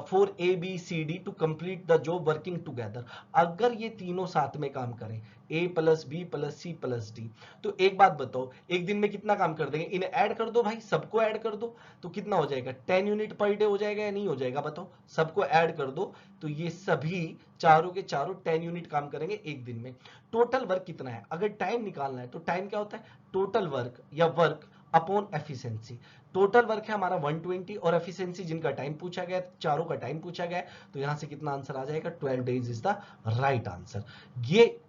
for A B C D to complete the job working together. अगर ये तीनों साथ में काम करें, A plus B plus C plus D, तो एक बात बताओ एक दिन में कितना काम कर देंगे, इन्हें ऐड कर दो भाई, सबको ऐड कर दो, तो कितना हो जाएगा 10 यूनिट पर डे हो जाएगा या नहीं हो जाएगा, बताओ सबको ऐड कर दो, तो ये सभी चारों के चारों 10 यूनिट काम करेंगे एक दिन में। टोटल वर्क कितना है, अगर टाइम निकालना है तो टाइम क्या होता है, टोटल वर्क या work upon efficiency. Total work है हमारा 120 और एफिशिएंसी जिनका टाइम पूछा गया, चारों का टाइम पूछा गया, तो यहां से कितना आंसर आ जाएगा, 12 days is the right answer. ये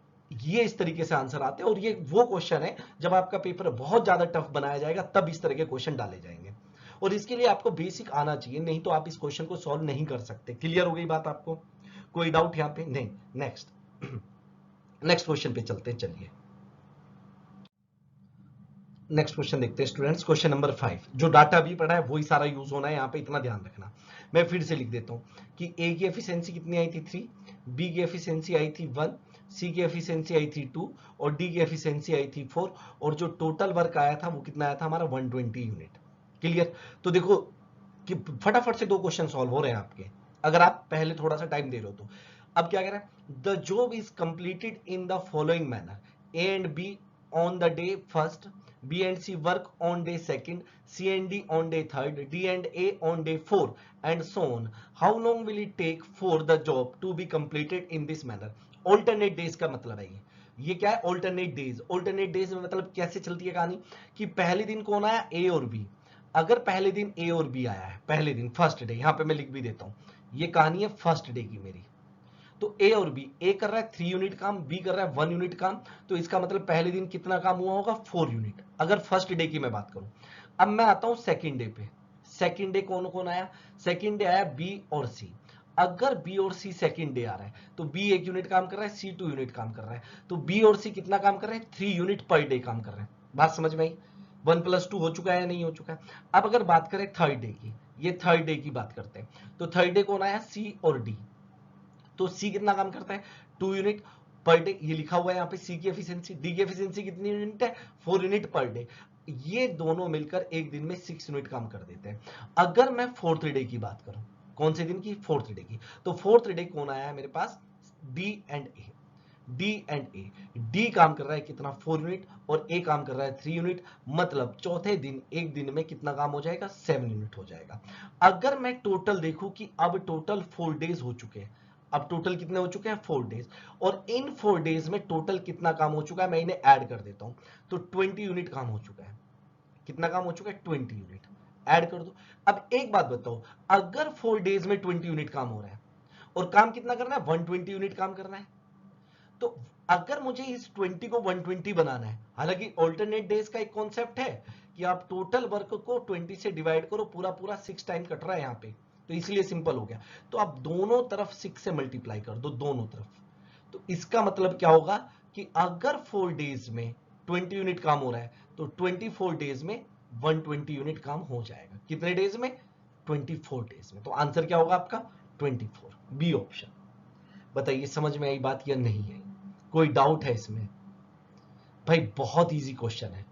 इस तरीके से आंसर आते हैं, और ये वो क्वेश्चन है जब आपका पेपर बहुत ज्यादा टफ बनाया जाएगा तब इस तरह के क्वेश्चन डाले जाएंगे, और इसके लिए आपको बेसिक आना चाहिए, नहीं तो आप इस क्वेश्चन को सॉल्व नहीं कर सकते। क्लियर हो गई बात आपको, कोई डाउट यहां पे नहीं। नेक्स्ट क्वेश्चन पे चलते हैं, चलिए नेक्स्ट क्वेश्चन देखते हैं स्टूडेंट्स, क्वेश्चन नंबर 5। जो डाटा अभी पढ़ा है वही सारा यूज होना है, यहाँ पे इतना ध्यान रखना। मैं फिर से लिख देता हूँ कि ए की एफिशिएंसी कितनी आई थी 3, बी की एफिशिएंसी आई थी 1, सी की एफिशिएंसी आई थी 2 और डी की एफिशिएंसी आई थी 4 और जो टोटल वर्क आया था वो कितना आया था हमारा 120 यूनिट। क्लियर? तो देखो कि फटाफट से दो क्वेश्चन सॉल्व हो रहे हैं आपके, अगर आप पहले थोड़ा सा टाइम दे रहे हो तो। अब क्या कह रहा है, the job is completed in the following manner, A and be on the day first, B and C work on day second, C and D on day third, D and A on day four, and so on. How long will it take for the job to be completed in this manner? Alternate days का मतलब है ये क्या है? Alternate days. Alternate days में मतलब कैसे चलती है कहानी कि पहले दिन कौन आया, A और B। अगर पहले दिन A और B आया है, पहले दिन फर्स्ट डे, यहाँ पे मैं लिख भी देता हूँ, ये कहानी है फर्स्ट डे की मेरी। तो ए और बी, ए कर रहा है 3 यूनिट काम, बी कर रहा है 1 यूनिट काम, तो इसका मतलब पहले दिन कितना काम हुआ होगा, 4 यूनिट, अगर फर्स्ट डे की मैं बात करूं। अब मैं आता हूं सेकंड डे पे। सेकंड डे कौन कौन आया, सेकंड डे आया बी और सी। अगर बी और सी सेकंड डे आ रहा है तो बी 1 यूनिट काम कर रहा है, सी 2 यूनिट काम कर रहा है, तो बी और सी कितना काम कर रहे हैं, 3 यूनिट पर डे काम कर रहे हैं। बात समझ में आई? 1 + 2 हो चुका है या नहीं हो चुका है? अब अगर बात करें थर्ड डे की, ये थर्ड डे की बात करते हैं, तो थर्ड डे कौन आया, सी और डी। तो सी कितना काम करता है, 2 यूनिट पर डे, ये लिखा हुआ है यहाँ पे सी की एफिशिएंसी। डी की एफिशिएंसी कितनी यूनिट है, 4 यूनिट पर डे। ये दोनों मिलकर एक दिन में 6 यूनिट काम कर देते हैं। अगर मैं फोर्थ डे की बात करूं, कौन से दिन की, फोर्थ डे की, तो फोर्थ डे कौन आया है मेरे पास, D and A. D and A, D काम कर रहा है कितना, 4 यूनिट और ए काम कर रहा है 3 यूनिट, मतलब चौथे दिन एक दिन में कितना काम हो जाएगा, 7 यूनिट हो जाएगा। अगर मैं टोटल देखूं कि अब टोटल 4 डेज हो चुके हैं, अब टोटल कितने हो चुके हैं, 4 डेज, और इन 4 डेज में टोटल कितना काम हो चुका है, मैं इन्हें ऐड कर देता हूं, तो 20 यूनिट काम हो चुका है। कितना काम हो चुका है, 20 यूनिट, ऐड कर दो। अब एक बात बताओ, अगर 4 डेज में 20 यूनिट काम हो रहा है और काम कितना करना है, 120 यूनिट काम करना है, तो अगर मुझे इस 20 को 120 बनाना है, हालांकि ऑल्टरनेट डेज का एक कॉन्सेप्ट है कि आप टोटल वर्क को 20 से डिवाइड करो, पूरा पूरा 6 टाइम कट रहा है यहाँ पे, तो इसलिए सिंपल हो गया, तो आप दोनों तरफ 6 से मल्टीप्लाई कर दो, दोनों तरफ। तो इसका मतलब क्या होगा कि अगर 4 डेज में 20 यूनिट काम हो रहा है तो 24 डेज में 120 यूनिट काम हो जाएगा। कितने डेज में, 24 डेज में। तो आंसर क्या होगा आपका, 24, बी ऑप्शन। बताइए समझ में आई बात या नहीं आई, कोई डाउट है इसमें? भाई बहुत इजी क्वेश्चन है,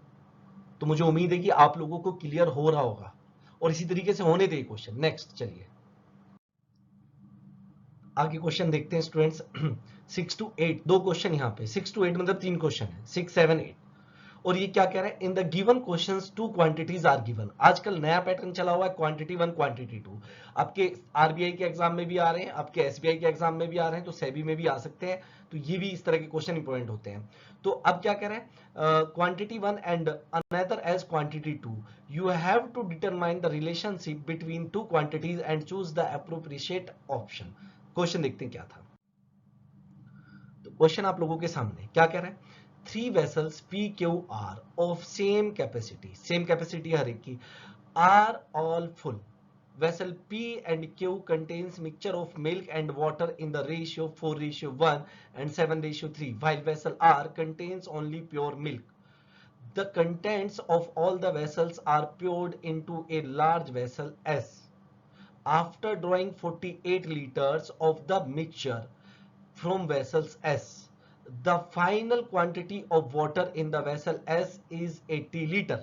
तो मुझे उम्मीद है कि आप लोगों को क्लियर हो रहा होगा, और इसी तरीके से होने दे क्वेश्चन। नेक्स्ट चलिए आगे क्वेश्चन देखते हैं स्टूडेंट्स। 6 to 8, दो क्वेश्चन यहाँ पे, 6 to 8 मतलब 3 क्वेश्चन है, 6, 7, 8। और ये क्या कह रहा है, in the given questions 2 quantities are given. आजकल नया पैटर्न चला हुआ है, क्वांटिटी 1 क्वांटिटी 2। आपके आरबीआई के एग्जाम में भी आ रहे हैं, आपके एसबीआई के एग्जाम में भी आ रहे हैं, तो सेबी में भी आ सकते हैं, तो ये भी इस तरह के क्वेश्चन इंपॉर्टेंट होते हैं। तो अब क्या कह रहे हैं, quantity 1 and another as quantity 2, you have to determine the relationship between 2 quantities and choose the appropriate option. Question देखते हैं क्या था। तो क्वेश्चन आप लोगों के सामने क्या कह रहा है, 3 vessels P, Q, R of same capacity हर एक की, are all full. Vessel P and Q contains mixture of milk and water in the ratio 4:1 and 7:3, while vessel R contains only pure milk. The contents of all the vessels are poured into a large vessel S. After drawing 48 liters of the mixture from vessels S, the final quantity of water in the vessel S is 80 liter.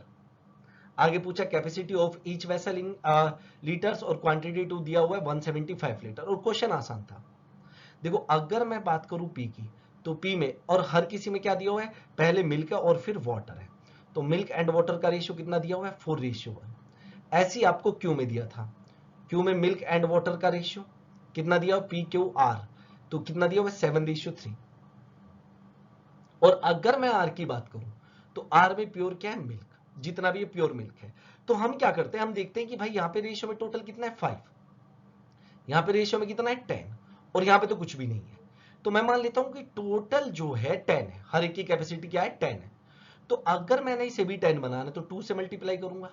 आगे पूछा capacity of each vessel in litres, और quantity 2 दिया हुआ है 175 litre, और question आसान था। देखो अगर मैं बात करूं पी की, तो पी में और हर किसी में क्या दिया हुआ है, पहले मिल्क है और फिर वाटर है, तो मिल्क एंड वाटर का रेशियो कितना दिया हुआ है, 4:1। ऐसे ही आपको क्यू में दिया था, क्यू में मिल्क एंड वाटर का रेशियो कितना दिया हुआ, पी क्यू आर, तो कितना दिया हुआ है, 7:3। और अगर मैं आर की बात करूं तो आर में प्योर क्या है, मिल्क, जितना भी ये प्योर मिल्क है। तो हम क्या करते हैं, हम देखते हैं कि भाई यहाँ पे रेशियो में टोटल कितना है, 5, यहाँ पे रेशियो में कितना है, 10, और यहाँ पे तो कुछ भी नहीं है, तो मैं मान लेता हूं कि टोटल जो है 10 है, हर एक की कैपेसिटी क्या है, 10 है। तो अगर मैंने इसे भी 10 बनाना तो 2 से मल्टीप्लाई करूंगा,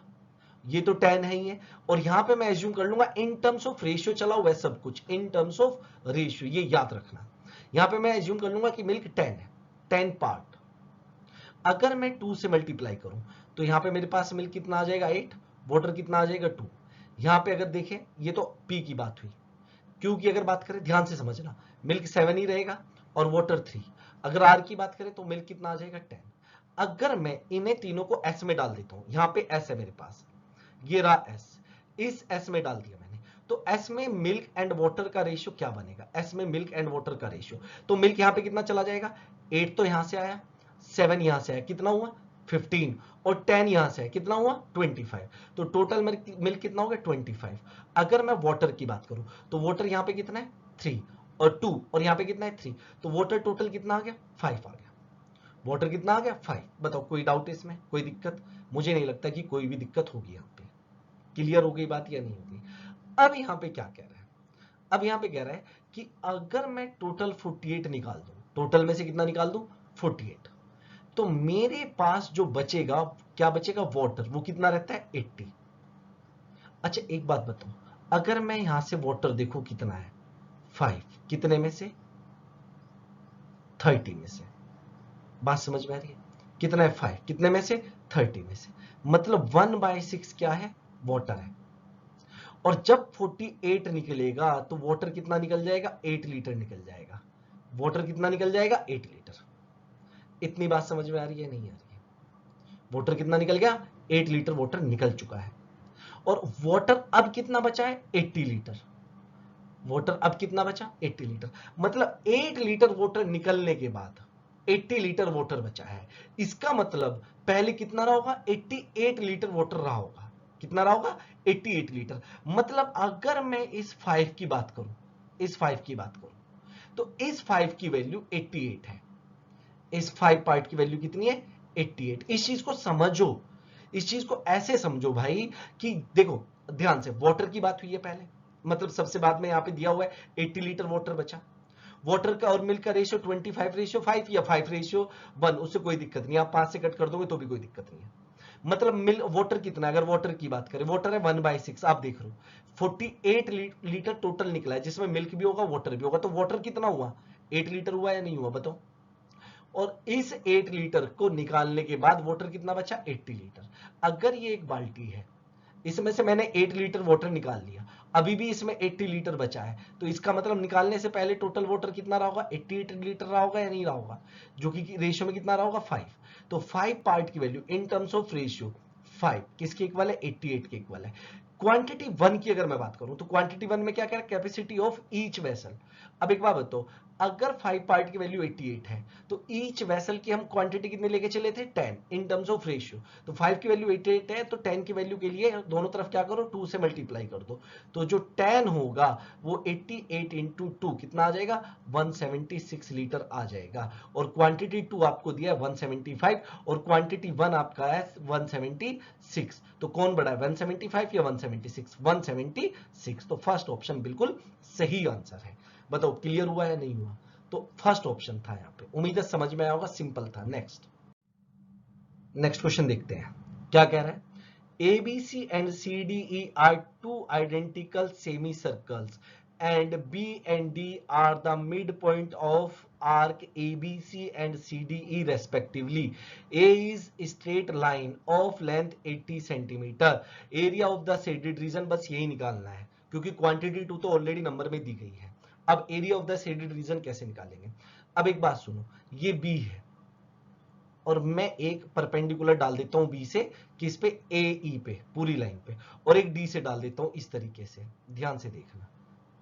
ये तो 10 है ही है, और यहां पे मैं एज्यूम कर लूंगा इन टर्म्स ऑफ रेशियो चला हुआ है सब कुछ, इन टर्म्स ऑफ रेशियो, ये याद रखना। यहां पे मैं एज्यूम कर लूंगा कि मिल्क 10 है, 10 पार्ट। अगर मैं 2 से मल्टीप्लाई करूं तो यहाँ पे मेरे पास मिल्क कितना आ जाएगा 8, वाटर कितना आ जाएगा 2। यहाँ पे अगर देखें ये तो पी की बात हुई, क्यू की अगर बात करें ध्यान से समझना, मिल्क 7 ही रहेगा और वाटर 3। अगर आर की बात करें तो मिल्क कितना आ जाएगा 10। अगर मैं इन्हें तीनों को एस में डाल देता हूं, यहां पे एस है मेरे पास, ये रहा एस, इस एस में डाल दिया मैंने, तो एस में मिल्क एंड वाटर का रेशियो क्या बनेगा, एस में मिल्क एंड वाटर का रेशियो, तो मिल्क यहां पे कितना चला जाएगा 8, तो यहां से आया 7, यहां से आया कितना हुआ 15, और 10 यहां से है कितना हुआ 25, तो टोटल मिल्क कितना हो गया 25। अगर मैं वाटर की बात करूं तो वाटर यहां पे कितना है 3 और 2, और यहां पे कितना है 3, तो वाटर टोटल कितना आ गया 5 आ गया। वाटर कितना आ गया 5। बताओ कोई डाउट इसमें, कोई दिक्कत? मुझे नहीं लगता कि कोई भी दिक्कत होगी यहां पे। क्लियर हो गई बात या नहीं होगी? अब यहां पे क्या कह रहा है, अब यहां पे कह रहा है कि अगर मैं टोटल 48 निकाल दूं, टोटल में से कितना निकाल दूं 48, तो मेरे पास जो बचेगा क्या बचेगा वाटर, वो कितना रहता है 80। अच्छा एक बात बताओ, अगर मैं यहां से वाटर देखो कितना है 5, कितने में से 30 में से, बात समझ में आ रही है? कितना है 5, कितने में से 30 में से, मतलब 1/6 क्या है वाटर है। और जब 48 निकलेगा तो वाटर कितना निकल जाएगा 8 लीटर निकल जाएगा, वाटर कितना निकल जाएगा 8 लीटर। इतनी बात समझ में आ रही है नहीं आ रही है? वाटर कितना निकल गया 8 लीटर वाटर निकल चुका है, और वाटर अब कितना बचा है 80 लीटर, वाटर अब कितना बचा 80 लीटर, मतलब 8 लीटर वाटर निकलने के बाद 80 लीटर वाटर बचा है। इसका मतलब पहले कितना रहा होगा 88 लीटर वाटर रहा होगा, कितना रहा होगा 88 लीटर। मतलब अगर मैं इस 5 की बात करूं, इस 5 की बात करूं, तो इस 5 की वैल्यू 88 है, इस 5 पार्ट की वैल्यू कितनी है 88। इस चीज को समझो, इस चीज को ऐसे समझो भाई कि देखो ध्यान से, वाटर की बात हुई है पहले, मतलब सबसे बाद में यहां पे दिया हुआ है 80 लीटर वाटर बचा, वाटर का और मिल्क का रेशियो 25:5 या 5:1, उससे कोई दिक्कत नहीं, आप 5 से कट कर दोगे तो भी कोई दिक्कत नहीं है। मतलब मिल्क वाटर कितना है, अगर वाटर की बात करें, वाटर है 1/6, आप देख रहे हो 48 लीटर टोटल निकला है, जिसमें मिल्क भी होगा वाटर भी होगा, तो वाटर कितना हुआ 8 लीटर हुआ या नहीं हुआ बताओ। और इस 8 लीटर को निकालने के बाद वाटर कितना बचा 80 लीटर। अगर ये एक बाल्टी है, इसमें से मैंने 8 लीटर वाटर निकाल लिया, अभी भी इसमें 80 लीटर बचा है, तो इसका मतलब निकालने से पहले टोटल वाटर कितना रहा होगा 88 लीटर रहा होगा या नहीं रहा होगा, जो कि रेशियो में कितना रहा होगा 5। तो 5 पार्ट की value in terms of ratio 5 किसके इक्वल है 88 के इक्वल है। क्वांटिटी 1 की अगर मैं बात करूं तो क्वांटिटी 1 में क्या कह रहा है कैपेसिटी ऑफ ईच वेसल। अब एक बात बताओ, अगर 5 पार्ट की वैल्यू 88 है तो ईच वेसल की हम क्वांटिटी कितनी लेके चले थे 10 इन टर्म्स ऑफ रेशियो, तो 5 की वैल्यू 88 है तो 10 की वैल्यू के लिए दोनों तरफ क्या करो 2 से मल्टीप्लाई कर दो, तो जो 10 होगा वो 88 इंटू 2 कितना आ जाएगा 176 लीटर आ जाएगा। और क्वांटिटी 2 आपको दिया है 175 और क्वांटिटी 1 आपका है 176, तो कौन बड़ा है 175 या 176? 176, तो फर्स्ट ऑप्शन बिल्कुल सही आंसर है। बताओ क्लियर हुआ या नहीं हुआ? तो फर्स्ट ऑप्शन था यहाँ पे, उम्मीद है समझ में आया होगा, सिंपल था। नेक्स्ट क्वेश्चन देखते हैं क्या कह रहा है। ABC and CDE are two identical semicircles and B and D are the midpoint of arc ABC and CDE respectively. A is straight line of length 80 centimeter. Area of the shaded region, बस यही निकालना है क्योंकि quantity 2 तो already number में दी गई है। अब area of the shaded region कैसे निकालेंगे? अब एक बात सुनो, ये बी है और मैं एक परपेंडिकुलर डाल देता हूं बी से किस पे ए ई पे पूरी लाइन पे, और एक डी से डाल देता हूं इस तरीके से, ध्यान से देखना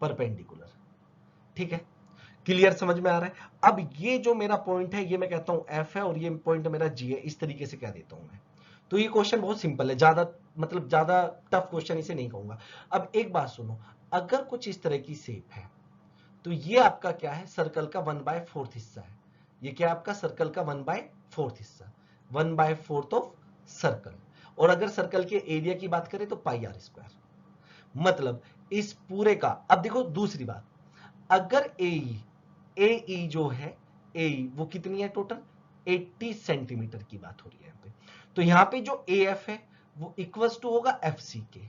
परपेंडिकुलर, ठीक है? क्लियर समझ में आ रहा है? अब ये जो मेरा पॉइंट है ये मैं कहता हूं एफ है और ये पॉइंट मेरा जी है, इस तरीके से कह देता हूं मैं। तो ये क्वेश्चन बहुत सिंपल है, ज्यादा मतलब ज्यादा टफ क्वेश्चन इसे नहीं कहूंगा। अब एक बात सुनो, अगर कुछ इस तरह की शेप है तो ये आपका क्या है सर्कल का 1/4 हिस्सा है, ये क्या है आपका सर्कल का 1/4 हिस्सा, 1/4 ऑफ सर्कल। और अगर सर्कल के एरिया की बात करें तो πr², मतलब इस पूरे का। अब देखो दूसरी बात, अगर ए जो है ए वो कितनी है टोटल 80 सेंटीमीटर की बात हो रही है यहाँ पे, तो यहाँ पे जो ए एफ है वो इक्वस टू होगा एफ सी के,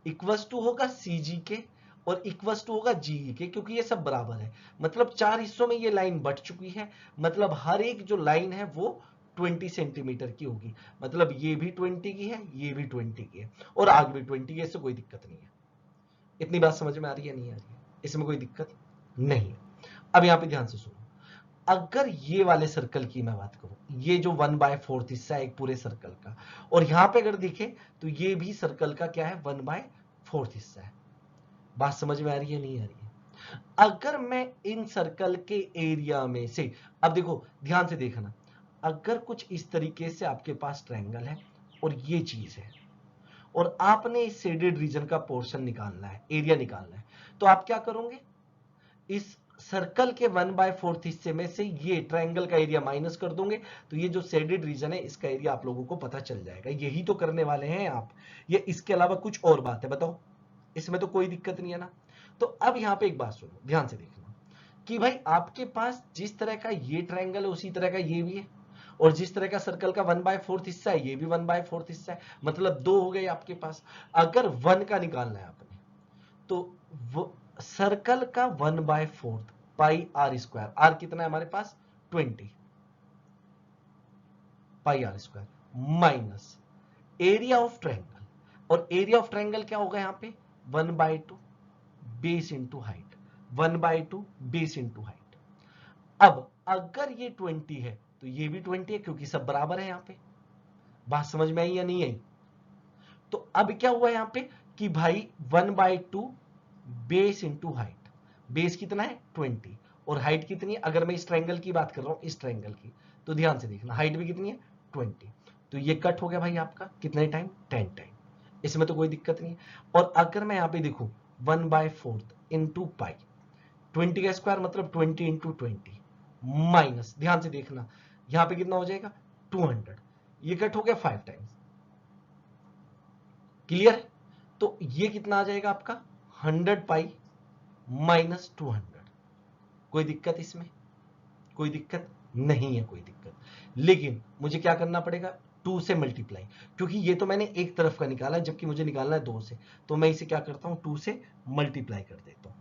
इक्वस टू होगा सी जी के, और इक्वस टू होगा जी के, क्योंकि ये सब बराबर है। मतलब 4 हिस्सों में ये लाइन बट चुकी है, मतलब हर एक जो लाइन है वो 20 सेंटीमीटर की होगी, मतलब ये भी 20 की है, ये भी 20 की है, और आगे भी 20 की है, इससे कोई दिक्कत नहीं है। इतनी बात समझ में आ रही है, नहीं आ रही है? इसमें कोई दिक्कत नहीं है। अब यहां पे ध्यान से सुनो, अगर ये वाले सर्कल की मैं बात करूं, ये जो 1/4 हिस्सा है एक पूरे सर्कल का, और यहां पे अगर देखें तो ये भी सर्कल का क्या है, 1/4 हिस्सा है। बात समझ में आ रही है, नहीं आ रही है? अगर मैं इन सर्कल के एरिया में से, अब देखो ध्यान से देखना, अगर कुछ इस तरीके से आपके पास ट्रायंगल है और ये चीज है, और आपने इस शेडेड रीजन का पोर्शन निकालना है, एरिया निकालना है, तो आप क्या करोगे, इस सर्कल के 1/4 हिस्से में से ये ट्रायंगल का एरिया माइनस कर दोगे, तो ये जो शेडेड रीजन है इसका एरिया आप लोगों को पता चल जाएगा। यही तो करने वाले हैं आप, ये इसके अलावा कुछ और बात है, बताओ? इसमें तो कोई दिक्कत नहीं है ना। तो अब यहां पे एक बात सुनो, ध्यान से देखना कि भाई आपके पास जिस तरह का ये ट्रायंगल है उसी तरह का ये भी है, और जिस तरह का सर्कल का 1/4 हिस्सा है ये भी 1/4 हिस्सा है, मतलब दो हो गए आपके पास। अगर 1 का निकालना है आपने, तो सर्कल का 1/4 पाई आर स्क्वायर, आर कितना है हमारे पास 20 pi r square minus area of triangle, और एरिया ऑफ ट्रायंगल क्या होगा यहाँ पे 1/2 base into height, 1/2 base into height. अब अगर ये 20 है तो ये भी 20 है, क्योंकि सब बराबर है यहाँ पे। बात समझ में आई या नहीं आई? तो अब क्या हुआ यहाँ पे कि भाई 1/2 बेस इंटू हाइट, बेस कितना है 20, और हाइट कितनी है, अगर मैं इस ट्रायंगल की बात कर रहा हूं, इस ट्रायंगल की, तो ध्यान से देखना हाइट भी कितनी है 20, तो ये कट हो गया भाई आपका कितने टाइम 10 टाइम, इसमें तो कोई दिक्कत नहीं है। और अगर मैं यहाँ पे देखूं 1/4 इंटू पाई, 20 का स्क्वायर मतलब 20 इंटू 20 माइनस, ध्यान से देखना यहां पे कितना हो जाएगा 200, ये कट हो गया 5 टाइम्स, क्लियर है? तो ये कितना आ जाएगा आपका 100 पाई माइनस 200। कोई दिक्कत इसमें? कोई दिक्कत नहीं है, कोई दिक्कत। लेकिन मुझे क्या करना पड़ेगा 2 से मल्टीप्लाई, क्योंकि ये तो मैंने एक तरफ का निकाला है, जबकि मुझे निकालना है 2 से, तो मैं इसे क्या करता हूं 2 से मल्टीप्लाई कर देता हूं,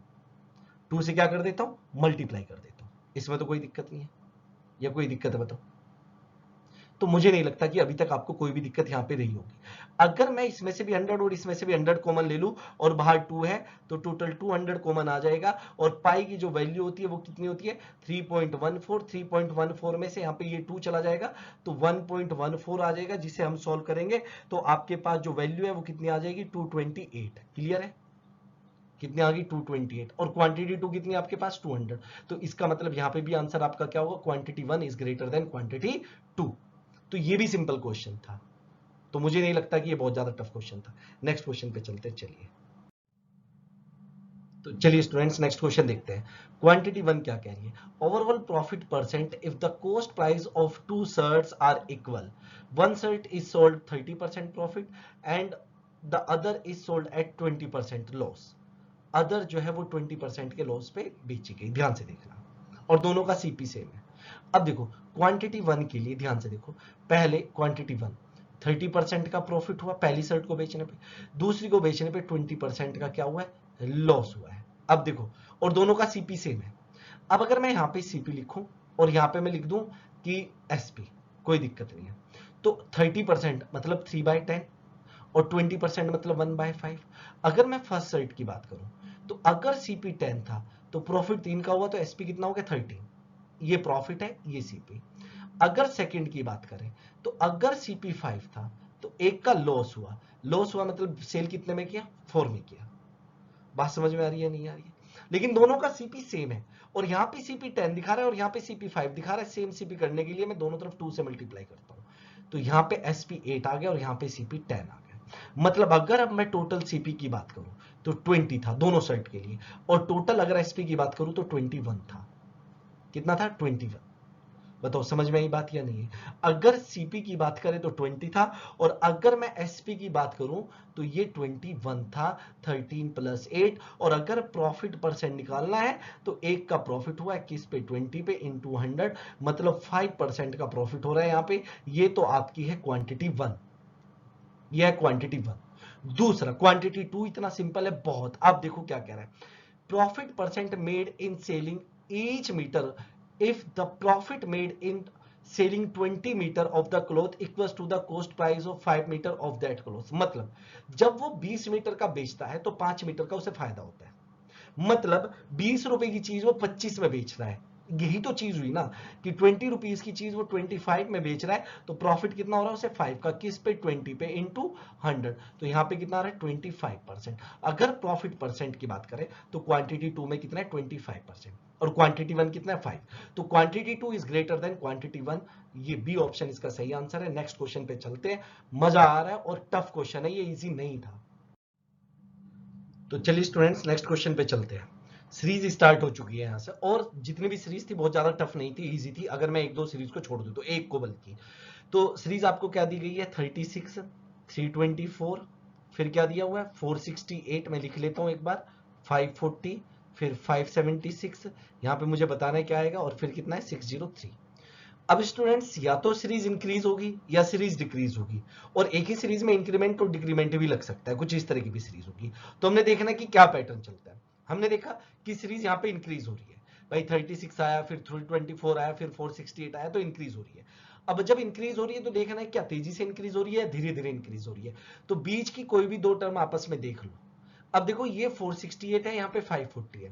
2 से क्या कर देता हूं मल्टीप्लाई कर देता हूं। इसमें तो कोई दिक्कत नहीं है, या कोई दिक्कत है बताओ? तो मुझे नहीं लगता कि अभी तक आपको कोई भी दिक्कत यहां पे रही होगी। अगर मैं इसमें से भी 100 और इसमें से भी 100 कॉमन ले लूं और बाहर 2 है, तो टोटल 200 कॉमन आ जाएगा, और पाई की जो वैल्यू होती है वो कितनी होती है 3.14, 3.14 में से यहाँ पे ये 2 चला जाएगा तो 1.14 आ जाएगा, जिसे हम सॉल्व करेंगे तो आपके पास जो वैल्यू है वो कितनी आ जाएगी 228। क्लियर है? कितनी आ गई 228, और क्वांटिटी 2 कितनी आपके पास 200, तो इसका मतलब यहां पे भी आंसर आपका क्या होगा, quantity 1 is greater then quantity 2। तो ये भी सिंपल क्वेश्चन था, तो मुझे नहीं लगता कि ये बहुत ज्यादा टफ क्वेश्चन था। नेक्स्ट क्वेश्चन पे चलते हैं, चलिए। तो चलिए स्टूडेंट्स नेक्स्ट क्वेश्चन देखते हैं। क्वांटिटी 1 क्या कह रही है, overall profit percent if the cost price of 2 shirts are equal, one shirt is sold 30% profit and the other is sold at 20% loss. Other जो है वो 20% के लॉस पे बेची गई, ध्यान से देखना, और दोनों का सीपी सेम है। अब देखो क्वांटिटी 1 के लिए ध्यान से देखो, पहले क्वांटिटी 1 30% का प्रॉफिट हुआ पहली शर्ट को बेचने पे, दूसरी को बेचने पे 20% का क्या हुआ है लॉस हुआ है। अब देखो, और दोनों का सीपी सेम है। अब अगर मैं यहाँ पे सीपी लिखूं और यहाँ पे मैं लिख दूं कि एसपी, कोई दिक्कत नहीं है। तो 30% मतलब 3/10 और 20% मतलब 1/5। अगर मैं फर्स्ट शर्ट की बात करूं तो अगर सीपी 10 था तो प्रॉफिट 3 का हुआ, तो एसपी कितना हो गया 13, ये प्रॉफिट है ये सीपी। अगर सेकंड की बात करें तो अगर सीपी 5 था तो एक का लॉस हुआ, लॉस हुआ मतलब सेल कितने में किया 4 में किया। बात समझ में आ रही है नहीं आ रही है? लेकिन दोनों का सीपी सेम है, और यहाँ पे सीपी 10 दिखा रहा है और यहाँ पे सीपी 5 दिखा रहा है। सेम सीपी करने के लिए मैं दोनों तरफ 2 से मल्टीप्लाई करता हूँ, तो यहाँ पे एसपी 8 आ गया और यहाँ पे सीपी 10 आ गया। मतलब अगर अब मैं टोटल सीपी की बात करूं तो 20 था दोनों शर्ट के लिए, और टोटल अगर एसपी की बात करूं तो 21 था। कितना था 21। बताओ समझ में आई बात या नहीं है? अगर सीपी की बात करें तो 20 था, और अगर मैं एसपी की बात करूं तो ये 21 था, 13 प्लस 8। और अगर प्रॉफिट परसेंट निकालना है तो एक का प्रॉफिट हुआ है किस पे 20 पे इंटू 100, मतलब 5% का प्रॉफिट हो रहा है यहाँ पे। ये तो आपकी है क्वांटिटी 1, यह है क्वांटिटी 1। दूसरा क्वांटिटी 2 इतना सिंपल है बहुत। आप देखो क्या कह रहा है, profit percent made in selling each metre if the profit made in selling 20 metre of the cloth equals to the cost price of 5 metre of that cloth. मतलब जब वो 20 मीटर का बेचता है तो 5 मीटर का उसे फायदा होता है। मतलब 20 रुपए की चीज वो 25 में बेच रहा है। यही तो चीज हुई ना कि 20 रुपीज की चीज वो 25 में बेच रहा है, तो प्रॉफिट कितना हो रहा है उसे 5 का, किस पे 20 पे इंटू 100। तो यहां पे कितना आ रहा है 25%। अगर प्रॉफिट परसेंट की बात करें तो क्वांटिटी 2 में कितना है 25% और क्वांटिटी 1 कितना है 5। तो quantity 2 is greater then quantity 1। ये बी ऑप्शन इसका सही आंसर है। नेक्स्ट क्वेश्चन पे चलते हैं। मजा आ रहा है और टफ क्वेश्चन है, ये इजी नहीं था। तो चलिए स्टूडेंट्स नेक्स्ट क्वेश्चन पे चलते हैं। सीरीज स्टार्ट हो चुकी है यहाँ से, और जितनी भी सीरीज थी बहुत ज्यादा टफ नहीं थी, इजी थी। अगर मैं एक दो सीरीज को छोड़ दूं तो एक को बल्कि, तो सीरीज आपको क्या दी गई है 36, 324, फिर क्या दिया हुआ है 468, मैं लिख लेता हूं एक बार, 540, फिर 576, यहाँ पे मुझे बताना है क्या आएगा, और फिर कितना है 603। अब स्टूडेंट्स या तो सीरीज इंक्रीज होगी या सीरीज डिक्रीज होगी, और एक ही सीरीज में इंक्रीमेंट और डिक्रीमेंट भी लग सकता है, कुछ इस तरह की भी सीरीज होगी। तो हमने देखना कि क्या पैटर्न चलता है। हमने देखा कि सीरीज यहाँ पे इंक्रीज हो रही है भाई, 36 आया, फिर 324 आया, फिर 468 आया, तो इंक्रीज हो रही है। अब जब इंक्रीज हो रही है तो देखना है क्या तेजी से इंक्रीज हो रही है, धीरे धीरे इंक्रीज हो रही है। तो बीच की कोई भी दो टर्म आपस में देख लो। अब देखो ये 468 है, यहाँ पे 540 है,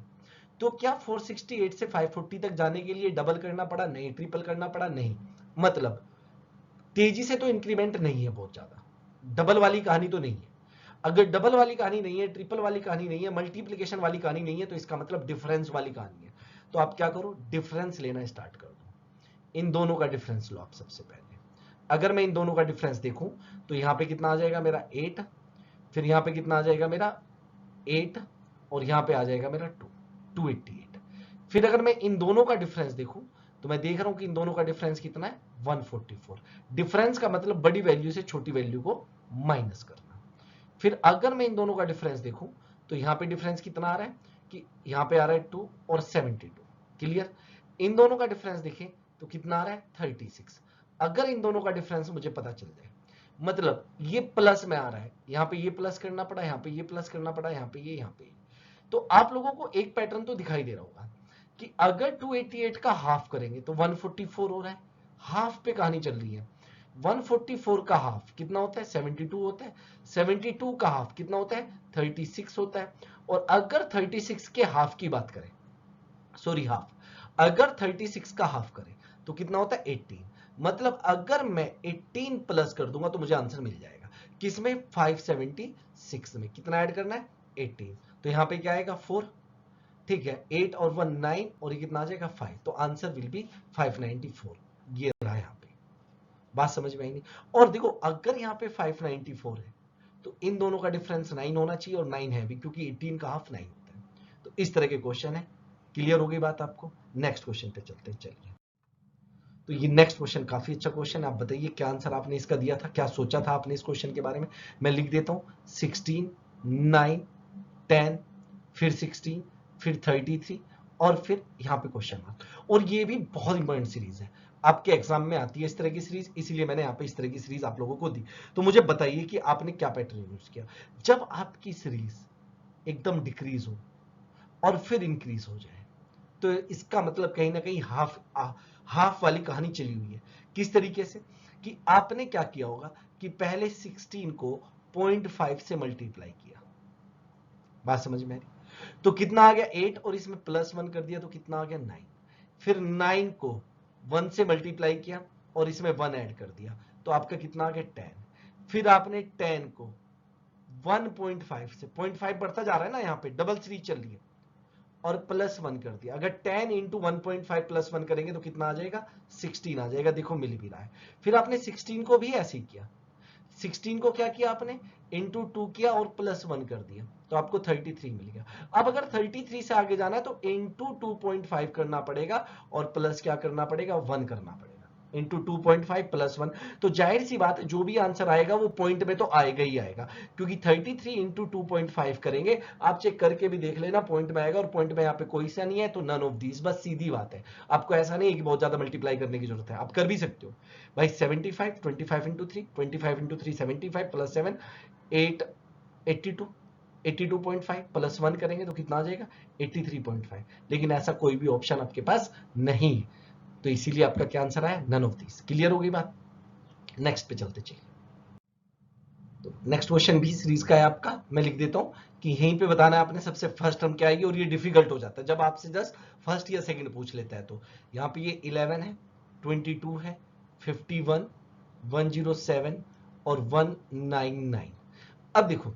तो क्या 468 से 540 तक जाने के लिए डबल करना पड़ा? नहीं। ट्रिपल करना पड़ा? नहीं। मतलब तेजी से तो इंक्रीमेंट नहीं है बहुत ज्यादा, डबल वाली कहानी तो नहीं है। अगर डबल वाली कहानी नहीं है, ट्रिपल वाली कहानी नहीं है, मल्टीप्लीकेशन वाली कहानी नहीं है, तो इसका मतलब डिफरेंस वाली कहानी है। तो आप क्या करो, डिफरेंस लेना स्टार्ट कर दो। इन दोनों का डिफरेंस लो आप सबसे पहले। अगर मैं इन दोनों का डिफरेंस देखूं तो यहां पे कितना आ जाएगा मेरा 8, फिर यहां पे कितना आ जाएगा मेरा 8, और यहां पे आ जाएगा मेरा 288। फिर अगर मैं इन दोनों का डिफरेंस देखूं तो मैं देख रहा हूं कि इन दोनों का डिफरेंस कितना है 144। डिफरेंस का मतलब बड़ी वैल्यू से छोटी वैल्यू को माइनस करना। फिर अगर मैं इन दोनों का डिफरेंस देखूं तो यहां पे डिफरेंस कितना आ रहा है कि यहां पे आ रहा है 2 और 72। क्लियर। इन दोनों का डिफरेंस देखें तो कितना आ रहा है 36। अगर इन दोनों का डिफरेंस मुझे पता चल जाए, मतलब ये प्लस में आ रहा है, यहां पे ये प्लस करना पड़ा, यहां पे ये प्लस करना पड़ा, यहां पे ये, यहां पे ये, तो आप लोगों को एक पैटर्न तो दिखाई दे रहा होगा कि अगर 288 का हाफ करेंगे तो 144 हो रहा है। हाफ पे कहानी चल रही है। 144 का हाफ कितना होता है 72 होता है। 72 का हाफ कितना होता है 36 होता है। और अगर 36 के हाफ की बात करें, सॉरी हाफ, अगर 36 का हाफ करें तो कितना होता है 18। मतलब अगर मैं 18 प्लस कर दूंगा तो मुझे आंसर मिल जाएगा। किसमें 576 में। कितना ऐड करना है 18। तो यहां पे क्या आएगा 4, ठीक है, 8 और 1 9, और ये कितना आ जाएगा 5। तो आंसर विल बी 594। ये रहा यहाँ पे। बात समझ में आई नहीं? और देखो अगर यहाँ पे 594 है तो इन दोनों का डिफरेंस 9 होना चाहिए, और 9 है भी क्योंकि 18 का हाफ 9 होता है। तो इस तरह के क्वेश्चन है। क्लियर हो गई बात आपको? नेक्स्ट क्वेश्चन पे चलते हैं। चलिए, तो ये नेक्स्ट क्वेश्चन काफी अच्छा क्वेश्चन है। आप बताइए क्या आंसर आपने इसका दिया था, क्या सोचा था आपने इस क्वेश्चन के बारे में। मैं लिख देता हूं 16, 9, 10, फिर 16, फिर 33, और फिर यहां पे क्वेश्चन मार्क। और ये भी बहुत इंपॉर्टेंट सीरीज है, आपके एग्जाम में आती है इस तरह की सीरीज, इसीलिए मैंने यहाँ पे इस तरह की सीरीज आप लोगों को दी। तो मुझे बताइए कि आपने क्या पैटर्न यूज किया जब आपकी सीरीज एकदम डिक्रीज हो और फिर इंक्रीज हो जाए। तो इसका मतलब कहीं ना कहीं हाफ वाली कहानी चली हुई है। किस तरीके से कि आपने क्या किया होगा कि पहले 16 को 0.5 से मल्टीप्लाई किया। बात समझ में आ रही? तो कितना आ गया 8, और इसमें +1 कर दिया तो कितना आ गया 9। फिर 9 को 1 से मल्टीप्लाई किया और इसमें 1 ऐड कर दिया तो आपका कितना आ गया 10। फिर आपने 10 को 1.5 से, 0.5 बढ़ता जा रहा है ना, यहाँ पे डबल सीरीज चल रही है, और +1 कर दिया। अगर 10 इंटू 1.5 +1 करेंगे तो कितना आ जाएगा 16 आ जाएगा। देखो मिल भी रहा है। फिर आपने 16 को भी ऐसे ही किया। 16 को क्या किया आपने इंटू 2 किया और +1 कर दिया तो आपको 33 मिल गया। अब अगर 33 से आगे जाना है तो इंटू 2.5 करना पड़ेगा और प्लस क्या करना पड़ेगा 1 करना पड़ेगा। इंटू 2.5 +1, तो जाहिर सी बात जो भी आंसर आएगा वो पॉइंट में तो आएगा ही आएगा, क्योंकि 33 इंटू 2.5 करेंगे, आप चेक करके भी देख लेना पॉइंट में आएगा। और पॉइंट में यहाँ पे कोई सा नहीं है तो नन ऑफ दीज, बस सीधी बात है। आपको ऐसा नहीं है कि बहुत ज्यादा मल्टीप्लाई करने की जरूरत है, आप कर भी सकते हो भाई। 75, 25 इंटू 3, 25 इंटू 3 75 प्लस 7 8, 82, 82.5 +1 करेंगे तो कितना आ जाएगा 83.5। लेकिन ऐसा कोई भी ऑप्शन आपके पास नहीं है। तो इसीलिए आपका क्या आंसर आया, नन ऑफ दिस। क्लियर हो गई बात। नेक्स्ट पे चलते चलिए। तो नेक्स्ट क्वेश्चन भी सीरीज का है आपका, मैं लिख देता हूं कि यहीं पे बताना है आपने सबसे फर्स्ट टर्म क्या आएगी, और ये डिफिकल्ट हो जाता है जब आपसे जस्ट फर्स्ट या सेकंड पूछ लेता है। तो यहाँ पे ये 11 है, 22 है, 51, 107 और 199। अब देखो,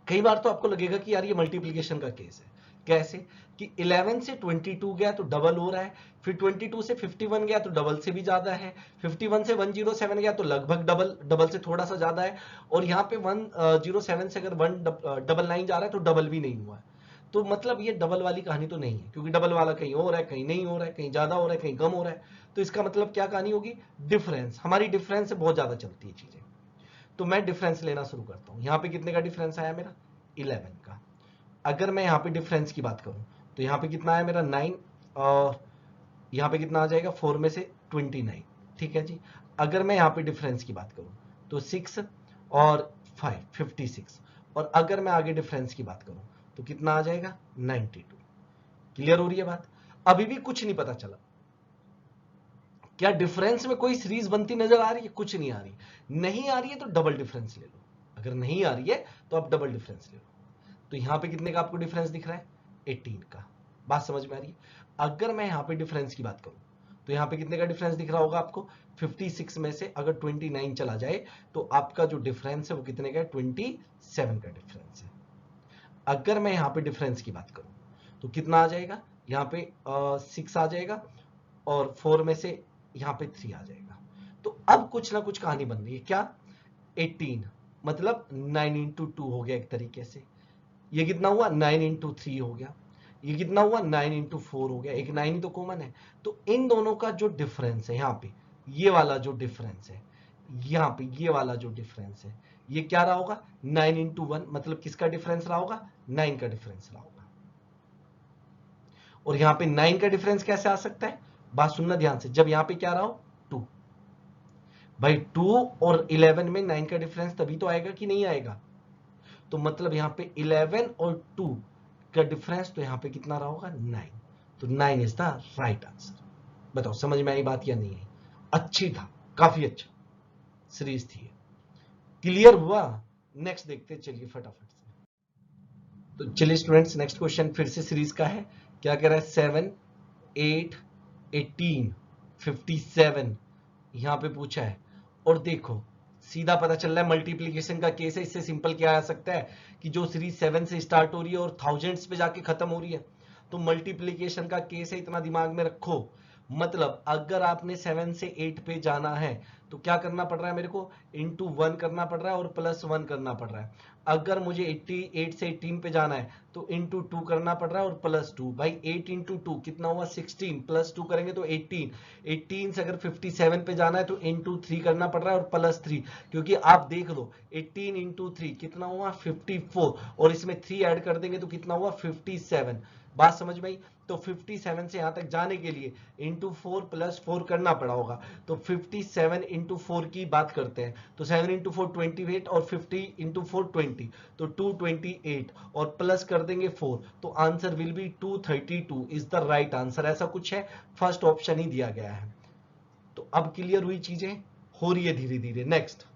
कई बार तो आपको लगेगा कि यार ये मल्टीप्लीकेशन का केस है। कैसे कि 11 से 22 गया तो डबल हो रहा है, फिर 22 से 51 गया तो डबल से भी ज्यादा है, 51 से 107 गया तो लगभग डबल, डबल से थोड़ा सा ज्यादा है, और यहाँ पे 107 से अगर 199 जा रहा है तो डबल भी नहीं हुआ है। तो मतलब ये डबल वाली कहानी तो नहीं है, क्योंकि डबल वाला कहीं हो रहा है, कहीं नहीं हो रहा है, कहीं ज्यादा हो रहा है, कहीं कम हो रहा है। तो इसका मतलब क्या कहानी होगी, डिफरेंस। हमारी डिफरेंस से बहुत ज्यादा चलती है चीजें। तो मैं डिफरेंस लेना शुरू करता हूं। यहाँ पे कितने का डिफरेंस आया मेरा, 11 का। अगर मैं यहाँ पे डिफरेंस की बात करूं तो यहाँ पे कितना आया मेरा 9, और यहाँ पे कितना आ जाएगा 4 में से 29। ठीक है जी। अगर मैं यहाँ पे डिफरेंस की बात करूं तो 6 और 5 56, और अगर मैं आगे डिफरेंस की बात करूं तो कितना आ जाएगा 92। क्लियर हो रही है बात। अभी भी कुछ नहीं पता चला, क्या डिफरेंस में कोई सीरीज बनती नजर आ रही है, कुछ नहीं आ रही। नहीं आ रही है तो डबल डिफरेंस ले लो, अगर नहीं आ रही है तो आप डबल डिफरेंस ले लो। तो यहां पे कितने का आपको डिफरेंस दिख रहा है, 18 का। बात समझ में आ रही है। अगर मैं यहां पे डिफरेंस की बात करूं तो यहां पे कितने का डिफरेंस दिख रहा होगा आपको, 56 में से अगर 29 चला जाए तो आपका जो डिफरेंस है वो कितने का है, 27 का डिफरेंस है। अगर मैं यहां पे डिफरेंस की बात करूं तो कितना आ जाएगा, यहां पे 6 आ जाएगा, और 4 में से यहां पे 3 आ जाएगा। तो अब कुछ ना कुछ कहानी बन रही है, क्या, 18 मतलब 9 इंटू 2 हो गया एक तरीके से। ये कितना हुआ, 9 इंटू 3 हो गया। ये कितना हुआ, 9 इंटू 4 हो गया। एक 9 ही तो कॉमन है। तो इन दोनों का जो डिफरेंस है यहाँ पे, ये वाला जो डिफरेंस है, यहाँ पे ये वाला जो डिफरेंस है, ये क्या रहा होगा, 9 इंटू 1, मतलब किसका डिफरेंस रहा होगा, 9 का डिफरेंस रहा होगा। और यहाँ पे 9 का डिफरेंस कैसे आ सकता है, बात सुनना ध्यान से, जब यहाँ पे क्या रहा हो, 2। भाई 2 और 11 में 9 का डिफरेंस तभी तो आएगा कि नहीं आएगा। तो मतलब यहाँ पे 11 और 2 का डिफरेंस, तो यहाँ पे कितना रहा होगा, 9। तो 9 इज द राइट आंसर। बताओ समझ में आई बात या नहीं आई। अच्छी था, काफी अच्छा सीरीज थी। क्लियर हुआ। नेक्स्ट देखते चलिए फटाफट से। तो चलिए स्टूडेंट्स, नेक्स्ट क्वेश्चन फिर से सीरीज का है। क्या कह रहा है, 7 8 18 57 यहां पे पूछा है। और देखो सीधा पता चल रहा है मल्टीप्लीकेशन का केस है। इससे सिंपल क्या आ सकता है कि जो सीरीज 7 से स्टार्ट हो रही है और थाउजेंड्स पे जाके खत्म हो रही है, तो मल्टीप्लीकेशन का केस है, इतना दिमाग में रखो। मतलब अगर आपने 7 से 8 पे जाना है तो क्या करना पड़ रहा है मेरे को, इंटू 1 करना पड़ रहा है और प्लस 1 करना पड़ रहा है। अगर मुझे 88 से 18 पे जाना है तो इंटू 2 करना पड़ रहा है और प्लस 2। भाई 8 इंटू 2 कितना हुआ, 16, प्लस 2 करेंगे तो 18। 18 से अगर 57 पे जाना है तो इंटू 3 करना पड़ रहा है और प्लस 3, क्योंकि आप देख लो 18 इंटू 3 कितना हुआ, 54, और इसमें 3 ऐड कर देंगे तो कितना हुआ, 57। बात समझ में आई। तो 57 से यहां तक जाने के लिए इंटू 4 प्लस 4 करना पड़ा होगा। तो 57 इंटू 4 की बात करते हैं तो 7 इंटू 4 28, और 50 इंटू 4 20, तो 228, और प्लस कर देंगे 4, तो answer will be 232 is the right answer. ऐसा कुछ है, फर्स्ट ऑप्शन ही दिया गया है। तो अब क्लियर हुई चीजें, हो रही है धीरे धीरे। नेक्स्ट,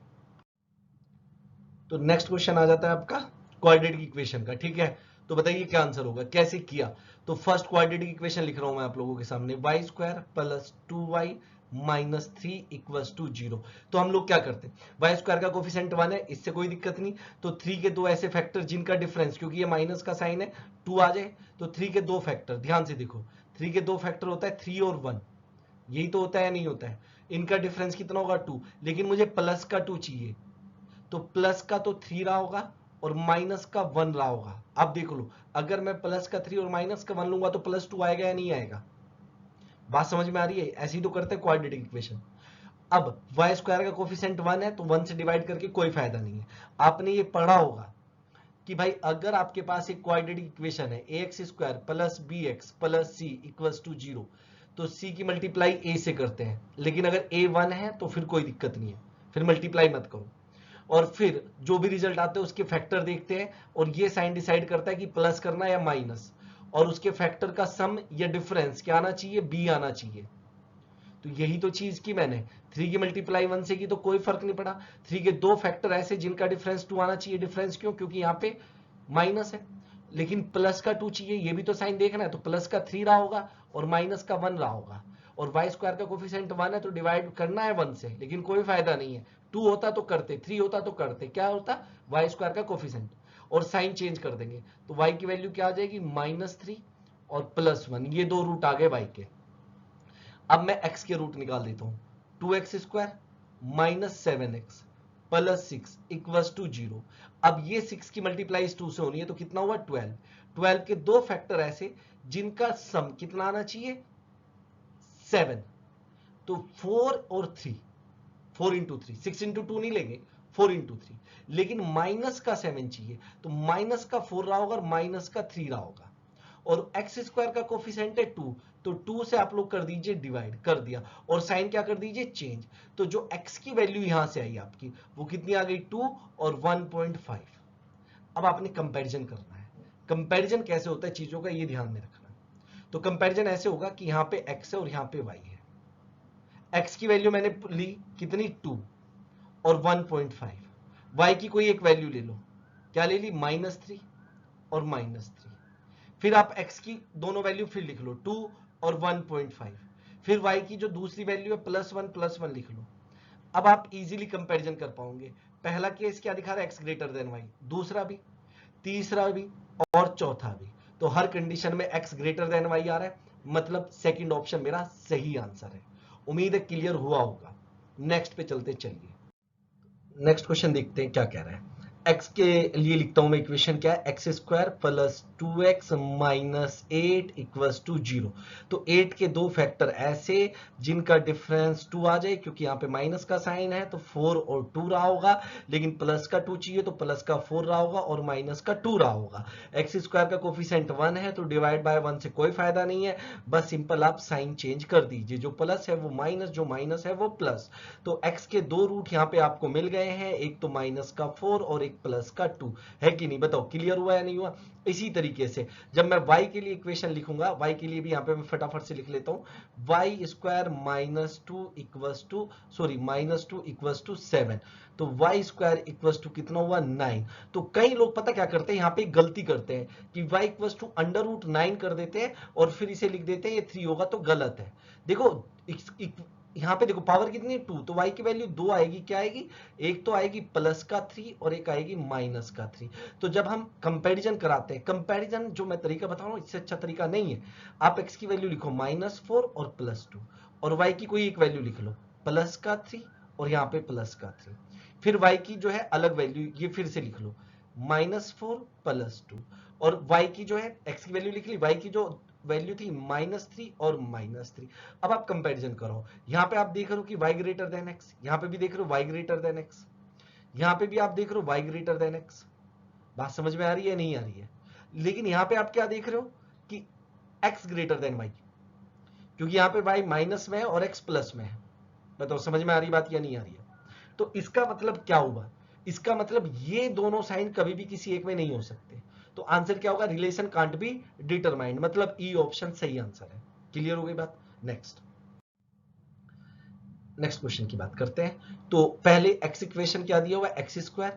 तो नेक्स्ट क्वेश्चन आ जाता है आपका क्वाड्रेटिक इक्वेशन का। ठीक है, तो बताइए क्या आंसर होगा, कैसे किया। तो फर्स्ट क्वाड्रेटिक इक्वेशन लिख रहा हूं मैं आप लोगों के सामने, Y square plus 2y minus 3 equals to 0। तो हम लोग क्या करते हैं, वाई स्क्वायर का कोफिशिएंट 1 है, इससे कोई दिक्कत नहीं। तो 3 के दो ऐसे फैक्टर जिनका डिफरेंस, क्योंकि ये माइनस का साइन है, 2 आ जाए, तो 3 के दो फैक्टर, ध्यान से देखो 3 के दो फैक्टर होता है 3 और 1, यही तो होता है या नहीं होता है। इनका डिफरेंस कितना होगा, 2, लेकिन मुझे प्लस का 2 चाहिए। तो प्लस का तो 3 रहा होगा और माइनस का 1 रहा होगा। अब देख लो, अगर मैं प्लस का 3 और माइनस का 1 लूंगा तो प्लस 2 आएगा या नहीं आएगा। बात समझ में आ रही है। ऐसे ही तो करते हैं क्वाड्रेटिक इक्वेशन। अब वाई स्क्वायर का कोफिशिएंट 1 है तो 1 से डिवाइड करके कोई फायदा नहीं है। आपने ये पढ़ा होगा कि भाई अगर आपके पास एक क्वाड्रेटिक इक्वेशन है, ax square plus bx plus c equals to 0, तो c की मल्टीप्लाई a से करते हैं, लेकिन अगर a 1 है तो फिर कोई दिक्कत नहीं है, फिर मल्टीप्लाई मत करो। और फिर जो भी रिजल्ट आते हैं उसके फैक्टर देखते हैं, और ये साइन डिसाइड करता है कि प्लस करना है या माइनस, और उसके फैक्टर का सम या डिफरेंस क्या आना चाहिए, बी आना चाहिए। तो यही तो चीज की मैंने 3 की मल्टीप्लाई 1 से की तो कोई फर्क नहीं पड़ा। 3 के दो फैक्टर ऐसे जिनका डिफरेंस 2 आना चाहिए। डिफरेंस क्यों? क्योंकि यहाँ पे माइनस है, लेकिन प्लस का 2 चाहिए, ये भी तो साइन देखना है। तो प्लस का 3 रहा होगा और माइनस का 1 रहा होगा, और वाई स्क्वायर का कोफिशिएंट 1 है तो डिवाइड करना है 1 से, लेकिन कोई फायदा नहीं है। 2 होता तो करते, 3 होता तो करते, क्या होता? वाई स्क्वायर का कोफिशिएंट, और साइन चेंज कर देंगे तो y की वैल्यू क्या आ जाएगी? -3 और +1, ये दो रूट आ गए y के। अब मैं x के रूट निकाल देता हूं। 2x² -7x +6 equals to 0। अब ये 6 की मल्टीप्लाई 2 से होनी है तो कितना हुआ? 12। 12 के दो फैक्टर ऐसे जिनका सम कितना आना चाहिए? 7। तो 4 और 3, 4 इंटू 3, 6 इंटू 2 नहीं लेंगे, 4 इंटू 3, लेकिन माइनस का 7 चाहिए तो माइनस का 4 रहा होगा और माइनस का 3 रहा होगा, और एक्स स्क्वायर का कोफिशिएंट है 2, तो 2 से आप लोग कर दीजिए डिवाइड, कर दिया, और साइन क्या कर दीजिए? चेंज। तो जो x की वैल्यू यहां से आई आपकी वो कितनी आ गई? 2 और 1.5। अब आपने कंपैरिजन करना है। कंपैरिजन कैसे होता है चीजों का, ये ध्यान में रखना। तो कंपैरिजन ऐसे होगा कि यहां पे x है और यहां पे y है। x की वैल्यू मैंने ली कितनी? 2 और 1.5। y की कोई एक वैल्यू ले लो, क्या ले ली? -3 और -3। फिर आप x की दोनों वैल्यू फिर लिख लो, 2 और 1.5। फिर y की जो दूसरी वैल्यू है +1 लिख लो। अब आप इजीली कंपैरिजन कर पाओगे। पहला केस क्या दिखा रहा है? x ग्रेटर देन y, दूसरा भी, तीसरा भी और चौथा भी। तो हर कंडीशन में x ग्रेटर देन y आ रहा है, मतलब सेकंड ऑप्शन मेरा सही आंसर है। उम्मीद है क्लियर हुआ होगा। नेक्स्ट पे चलते, चलिए नेक्स्ट क्वेश्चन देखते हैं क्या कह रहा है। x के लिए लिखता हूं मैं इक्वेशन, क्या है? x² plus 2x minus 8 equals to 0। तो 8 के दो फैक्टर ऐसे जिनका डिफरेंस 2 आ जाए, क्योंकि यहाँ पे माइनस का साइन है तो 4 और 2 रहा होगा, लेकिन प्लस का 2 चाहिए तो प्लस का 4 रहा होगा और माइनस का 2 रहा होगा। x² का कोफिशिएंट 1 है तो डिवाइड बाय 1 से कोई फायदा नहीं है, बस सिंपल आप साइन चेंज कर दीजिए, जो प्लस है वो माइनस, जो माइनस है वो प्लस। तो x के दो रूट यहाँ पे आपको मिल गए हैं, एक तो माइनस का 4 और एक प्लस का 2, है कि नहीं? बताओ क्लियर हुआ या नहीं हुआ? इसी तरीके से जब मैं y के लिए इक्वेशन लिखूंगा, y के लिए भी यहाँ पे मैं फटाफट से लिख लेता हूं, y² minus 2 equals to, sorry -2 equals to 7। तो y² इक्वल्स टू कितना हुआ? 9। तो कई लोग पता क्या करते हैं, यहाँ पे गलती करते हैं कि y इक्वल्स टू √9 कर देते हैं और फिर इसे लिख देते हैं ये 3 होगा, तो गलत है। देखो यहाँ पे देखो पावर कितनी है? 2, तो y की वैल्यू 2 आएगी, क्या आएगी? एक तो आएगी प्लस का 3 और एक आएगी माइनस का 3। तो जब हम कंपैरिजन कराते हैं, कंपैरिजन जो मैं तरीका बता रहा हूँ इससे अच्छा तरीका नहीं है। आप x की वैल्यू लिखो -4 और +2, और y की कोई एक वैल्यू लिख लो, प्लस का 3 और यहाँ पे प्लस का 3। फिर y की जो है अलग वैल्यू, ये फिर से लिख लो, -4 +2, और y की जो है x की वैल्यू लिख ली, y की जो वैल्यू थी -3 और -3। अब आप कंपैरिजन करो, यहाँ पे आप देख रहे हो कि y ग्रेटर देन x, यहाँ पे भी देख रहे हो y ग्रेटर देन x, यहाँ पे भी आप देख रहे हो y ग्रेटर देन x। बात समझ में आ रही है नहीं आ रही है? लेकिन यहाँ पे आप क्या देख रहे हो कि x ग्रेटर देन y, क्योंकि यहाँ पे y माइनस में है और x प्लस में है। बताओ समझ में आ रही बात या नहीं आ रही है? तो इसका मतलब क्या हुआ? इसका मतलब ये दोनों साइन कभी भी किसी एक में नहीं हो सकते। तो आंसर क्या होगा? रिलेशन कांट बी डिटरमाइंड, मतलब ई ऑप्शन सही आंसर है। क्लियर हो गई बात? नेक्स्ट क्वेश्चन की बात करते हैं। तो पहले x इक्वेशन क्या दिया हुआ है? x²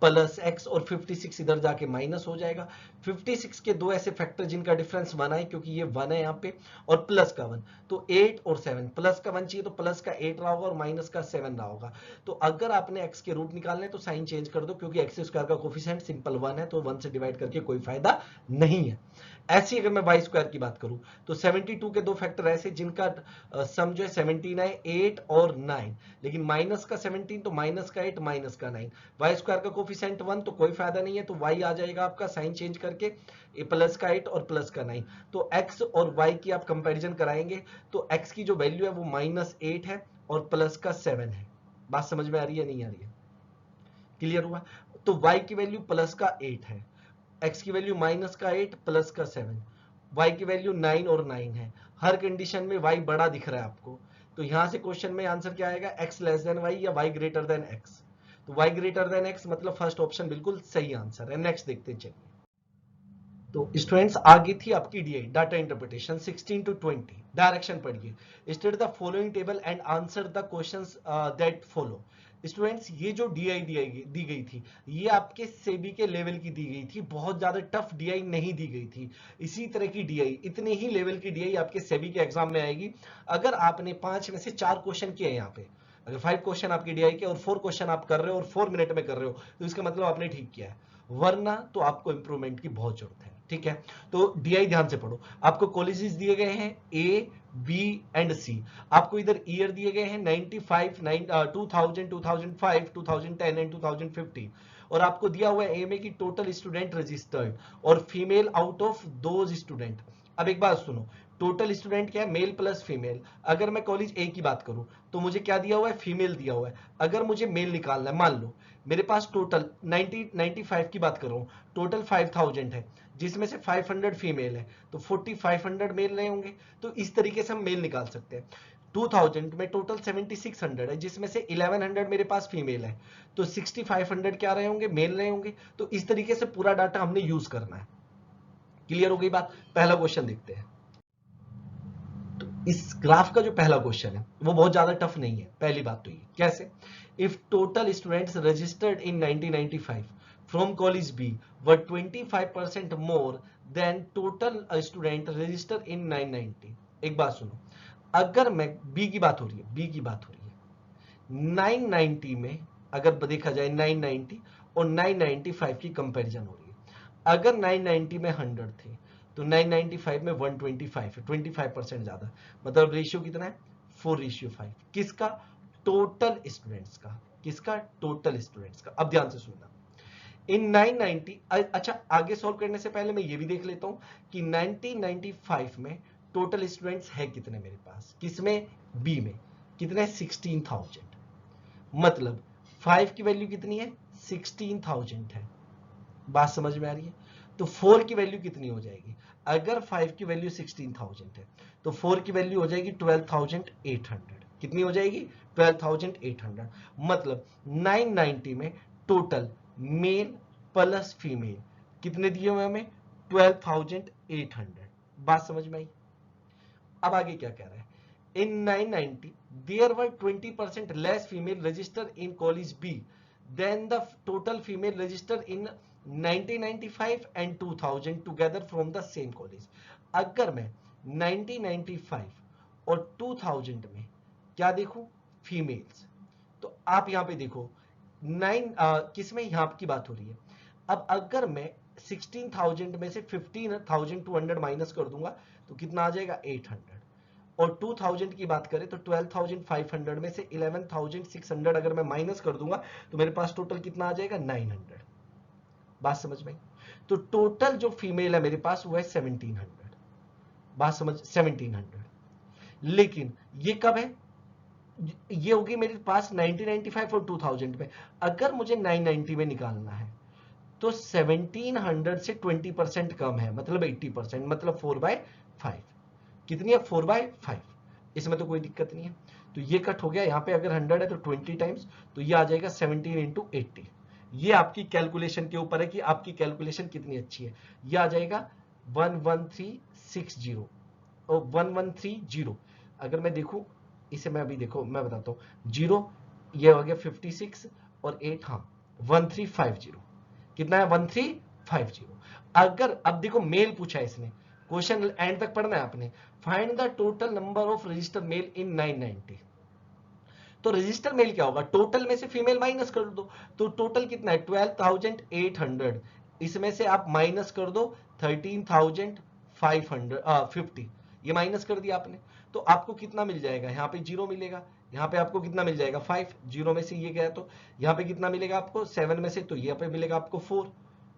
प्लस x और 56 इधर जाके माइनस हो जाएगा। 56 के दो ऐसे फैक्टर जिनका डिफरेंस 1 है, क्योंकि ये 1 है यहाँ पे, और प्लस का 1, तो 8 और 7, प्लस का 1 चाहिए तो प्लस का 8 रहा होगा और माइनस का 7 रहा होगा। तो अगर आपने x के रूट निकालने हैं तो साइन चेंज कर दो, क्योंकि x² का कोफिशिएंट सिंपल 1 है तो 1 से डिवाइड करके कोई फायदा नहीं है। ऐसी अगर मैं y² की बात करूं तो 72 के दो फैक्टर ऐसे जिनका सम जो है 17 है, 8 और 9, लेकिन माइनस का 17 तो माइनस का 8 माइनस का 9, y² का कोफिशिएंट 1 तो कोई फायदा नहीं है, तो y आ जाएगा आपका साइन चेंज करके प्लस का 8 और प्लस का 9। तो x और y की आप कंपैरिजन कराएंगे तो x की जो वैल्यू है वो -8 है और प्लस का 7 है। बात समझ में आ रही है नहीं आ रही है? क्लियर हुआ? तो y की वैल्यू प्लस का 8 है, x की वैल्यू माइनस का 8 प्लस का 7, y की वैल्यू 9 और 9 है। हर कंडीशन में y बड़ा दिख रहा है आपको, तो यहां से क्वेश्चन में आंसर क्या आएगा? x लेस देन y या y ग्रेटर देन x। तो y ग्रेटर देन x मतलब फर्स्ट ऑप्शन बिल्कुल सही आंसर है। नेक्स्ट देखते हैं, चलिए तो स्टूडेंट्स आगे थी आपकी DI data interpretation 16 to 20 direction पढ़िए state the following table and answer the questions that follow. Students ये जो डीआई दी गई थी ये आपके सेबी के लेवल की दी गई थी, बहुत ज्यादा टफ डीआई नहीं दी गई थी। इसी तरह की डीआई इतने ही लेवल की डीआई आपके सेबी के एग्जाम में आएगी। अगर आपने 5 में से 4 क्वेश्चन किए यहाँ पे, अगर 5 क्वेश्चन आपकी डीआई के और 4 क्वेश्चन आप कर रहे हो और 4 मिनट में कर रहे हो तो इसका मतलब आपने ठीक किया है, वरना तो आपको इंप्रूवमेंट की बहुत जरूरत है। ठीक है, तो डीआई ध्यान से पढ़ो। आपको कॉलेजेस दिए गए हैं ए बी एंड सी। आपको इधर ईयर दिए गए हैं 95 2000 2005 2010 एंड 2015। और आपको दिया हुआ है ए में की टोटल स्टूडेंट रजिस्टर्ड और female out of those student. अब एक बात सुनो, टोटल स्टूडेंट क्या है, मेल प्लस फीमेल। अगर मैं कॉलेज ए की बात करूं तो मुझे क्या दिया हुआ है, फीमेल दिया हुआ है। अगर मुझे मेल निकालना है, मान लो मेरे पास टोटल 95 की बात कर रहा हूं, टोटल 5000 है जिसमें से 500 फीमेल है, तो 4500 मेल रहे होंगे। तो इस तरीके से हम मेल निकाल सकते हैं। 2000 में टोटल 7600 है जिसमें से 1100 मेरे पास फीमेल है, तो 6500 क्या रहे होंगे, मेल रहे होंगे। तो इस तरीके से पूरा डाटा हमने यूज करना है। क्लियर हो गई बात। पहला क्वेश्चन देखते हैं। तो इस ग्राफ का जो पहला क्वेश्चन है वो बहुत ज्यादा टफ नहीं है। पहली बात तो ये कैसे, if total students registered in 1995 from college B were 25% more than total student register in 990। एक बात सुनो, अगर मैं बी की बात हो रही है, बी की बात हो रही है 990 में, अगर देखा जाए 990 और 995 की कंपैरिजन हो रही है। अगर 990 में 100 थे तो 995 में 125 है, 25% ज्यादा। मतलब रेशियो कितना है, 4:5। किसका, टोटल स्टूडेंट्स का। किसका, टोटल स्टूडेंट्स का। अब ध्यान से सुनना, इन 990, अच्छा आगे सॉल्व करने से पहले मैं ये भी देख लेता हूं कि 1995 में टोटल स्टूडेंट्स है कितने मेरे पास, किसमें, बी में। कितने, 16000। मतलब 5 की वैल्यू कितनी है, 16000 है। बात समझ में आ रही है। तो 4 की वैल्यू कितनी हो जाएगी, अगर 5 की वैल्यू 16000 है तो 4 की वैल्यू हो जाएगी 12800। कितनी हो जाएगी, 12800। मतलब 990 में टोटल मेल प्लस फीमेल कितने दिए हुए हमें, 12800। बात समझ में आई। अब आगे क्या कह रहा है, in 990 there were 20% less female registered in college B than the total female registered in 1995 and 2000 together from the same college। अगर मैं 1995 और 2000 में क्या देखूं, फीमेल्स, तो आप यहां पे देखो 9 किसमें, यहां की बात हो रही है। अब अगर मैं 16000 में से 15200 माइनस कर दूंगा तो कितना आ जाएगा, 800। और 2000 की बात करें तो 12500 में से 11600 अगर मैं माइनस कर दूंगा तो मेरे पास टोटल कितना आ जाएगा, 900। बात समझ में। तो टोटल जो फीमेल है मेरे पास वो है 1700। बात समझ, 1700। लेकिन ये कब है, ये होगी मेरे पास 1995 और 2000 में। अगर मुझे 990 में निकालना है तो 1700 से 20% कम है, मतलब 80%, मतलब 4/5। कितनी है, 4/5। इसमें तो कोई दिक्कत नहीं है। तो ये कट हो गया, यहाँ पे अगर 100 है तो 20 टाइम्स, तो ये आ जाएगा 17 इंटू 80। ये आपकी कैलकुलेशन के ऊपर है कि आपकी कैलकुलेशन कितनी अच्छी है। ये आ जाएगा 11360 और 1130। अगर मैं देखूं इसे, मैं अभी देखो मैं बताता हूं, 0 ये हो गया 56 और 8, हाँ 1350। कितना है, 1350। अगर अब देखो मेल पूछा है इसने, क्वेश्चन एंड तक पढ़ना है आपने। Find the total number of register male in 990। तो रजिस्टर मेल क्या होगा, टोटल में से फीमेल माइनस कर दो। तो टोटल कितना है, 12800। इसमें से आप माइनस कर दो 13550, ये माइनस कर दिया आपने। तो आपको कितना मिल जाएगा, यहाँ पे 0 मिलेगा, यहाँ पे आपको कितना मिल जाएगा, 5। 0 में से ये गया तो यहाँ पे कितना मिलेगा आपको, 7 में से, तो यहाँ पे मिलेगा आपको 4।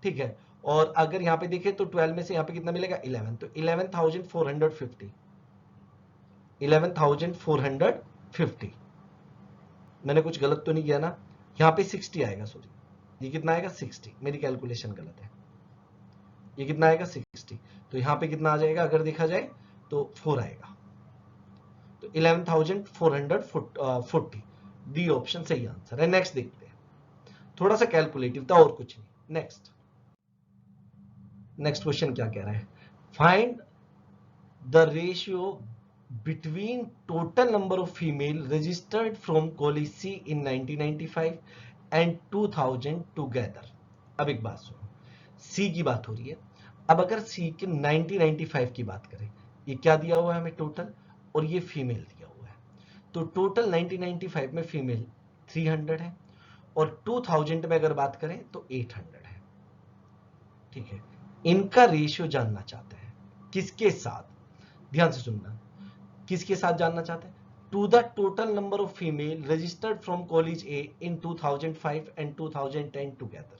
ठीक है, और अगर यहाँ पे देखें तो 12 में से यहाँ पे कितना मिलेगा, 11। तो 11450, 11450। मैंने कुछ गलत तो नहीं किया ना, यहाँ पे 60 आएगा, सॉरी ये कितना आएगा, 60। मेरी कैलकुलेशन गलत है, ये कितना आएगा, 60। तो यहाँ पे कितना आ जाएगा, अगर देखा जाए तो 4 आएगा। तो 11440, डी ऑप्शन सही आंसर है। नेक्स्ट देखते हैं, थोड़ा सा कैलकुलेटिव था और कुछ नहीं। नेक्स्ट नेक्स्ट क्वेश्चन क्या कह रहा है, find the ratio between total number of female registered from college C in 1995 and 2000 together। अब एक बात सुनो, C की बात हो रही है। अब अगर C के 1995 की बात करें, ये क्या दिया हुआ है हमें टोटल, और ये फीमेल दिया हुआ है, तो टोटल 1995 में फीमेल 300 है और 2000 में अगर बात करें तो 800 है। ठीक है, इनका रेशियो जानना चाहते हैं, किसके साथ, ध्यान से सुनना, किसके साथ जानना चाहते हैं, to the total number of female registered from college A in 2005 and 2010 together.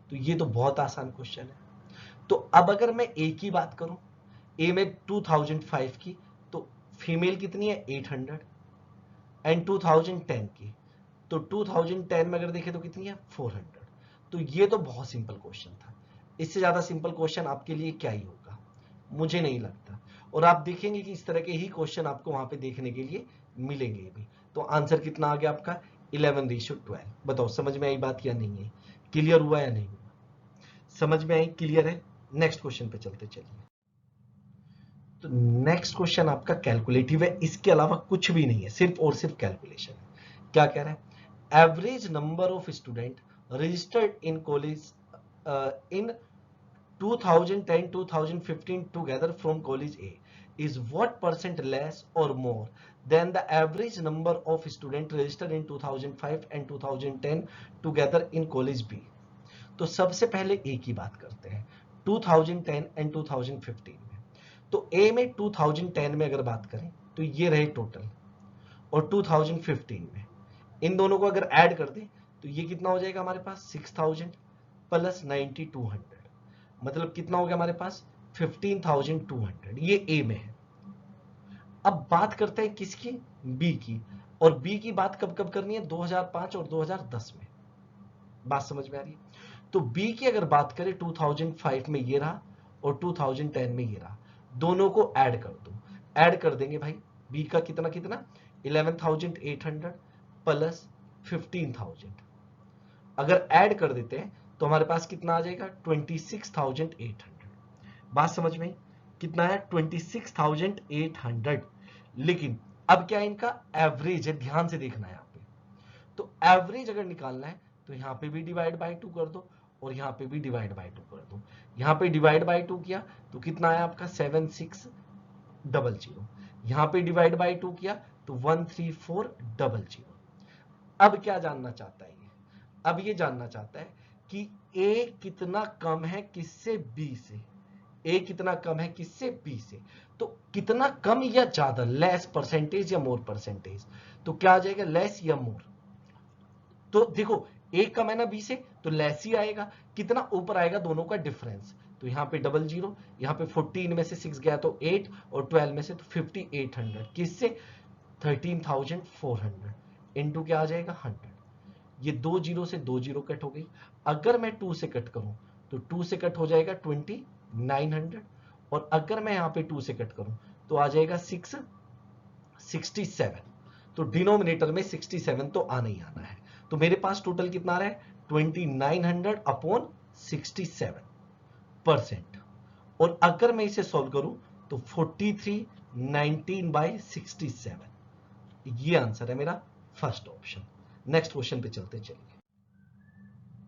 तो ये तो बहुत आसान क्वेश्चन है। तो अब अगर मैं ए की बात करूं, ए में 2005 की, तो फीमेल कितनी है 800, एंड 2010 की, तो 2010 में अगर देखें तो कितनी है 400। तो ये तो बहुत सिंपल क्वेश्चन था, इससे ज्यादा सिंपल क्वेश्चन आपके लिए क्या ही होगा, मुझे नहीं लगता। और आप देखेंगे कि इस तरह के ही क्वेश्चन आपको वहां पे देखने के लिए मिलेंगे भी। तो आंसर कितना आ गया आपका 11:12। बताओ समझ में आई बात या नहीं है, क्लियर हुआ या नहीं हुआ, समझ में आई, क्लियर है। नेक्स्ट क्वेश्चन पे चलते चलिए। तो नेक्स्ट क्वेश्चन आपका कैलकुलेटिव है, इसके अलावा कुछ भी नहीं है, सिर्फ और सिर्फ कैलकुलेशन है। क्या कह रहा है, average number of student registered in college in 2010-2015 together from college A is what percent less or more than the average number of students registered in 2005 and 2010 together in college B। तो सबसे पहले A की बात करते हैं 2010 and 2015 में। तो A में 2010 में अगर बात करें तो ये रहे टोटल, और 2015 में इन दोनों को अगर ऐड कर दें तो ये कितना हो जाएगा हमारे पास 6000 प्लस 9200, मतलब कितना हो गया हमारे पास 15,200। ये ए में है। अब बात करते हैं किसकी, बी की, और बी की बात कब कब करनी है 2005 और 2010 में, बात समझ में आ रही है। तो बी की अगर बात करें 2005 में ये रहा और 2010 में ये रहा, दोनों को ऐड कर दो, ऐड कर देंगे भाई, बी का कितना कितना 11,800 प्लस 15,000, अगर ऐड कर देते हैं तो हमारे पास कितना आ जाएगा 26,800। बात समझ में, कितना है 26,800। लेकिन अब क्या है, इनका एवरेज है, ध्यान से देखना है यहाँ पे। तो एवरेज अगर निकालना है तो यहाँ पे भी डिवाइड बाय 2 कर दो और यहाँ पे भी डिवाइड बाय 2 कर दो। यहाँ पे डिवाइड बाय 2 किया तो कितना आया आपका 7600, यहाँ पे डिवाइड बाय 2 किया तो 13400। अब क्या जानना चाहता है ये, अब ये जानना चाहता है कि ए कितना कम है किससे, बी से। ए कितना कम है किससे, बी से। तो कितना कम या ज्यादा, लेस परसेंटेज या मोर परसेंटेज, तो क्या आ जाएगा लेस या मोर। तो देखो ए कम है ना बी से, तो लेस ही आएगा। कितना ऊपर आएगा दोनों का डिफरेंस, तो यहाँ पे 00, यहाँ पे 14 में से 6 गया तो 8 और 12 में से तो 5800, किससे 13,400 इंटू क्या आ जाएगा 100। ये 2 जीरो से 2 जीरो कट हो गई। अगर मैं 2 से कट करूं तो 2 से कट हो जाएगा 2900, और अगर मैं यहां पे 2 से कट करूं तो आ जाएगा 667। तो डिनोमिनेटर में 67 तो आना ही आना है। तो मेरे पास टोटल कितना आ रहा है 2900 अपॉन 67%। और अगर मैं इसे सॉल्व करूं तो 4319/67, ये आंसर है मेरा फर्स्ट ऑप्शन। नेक्स्ट क्वेश्चन पे चलते चलिए।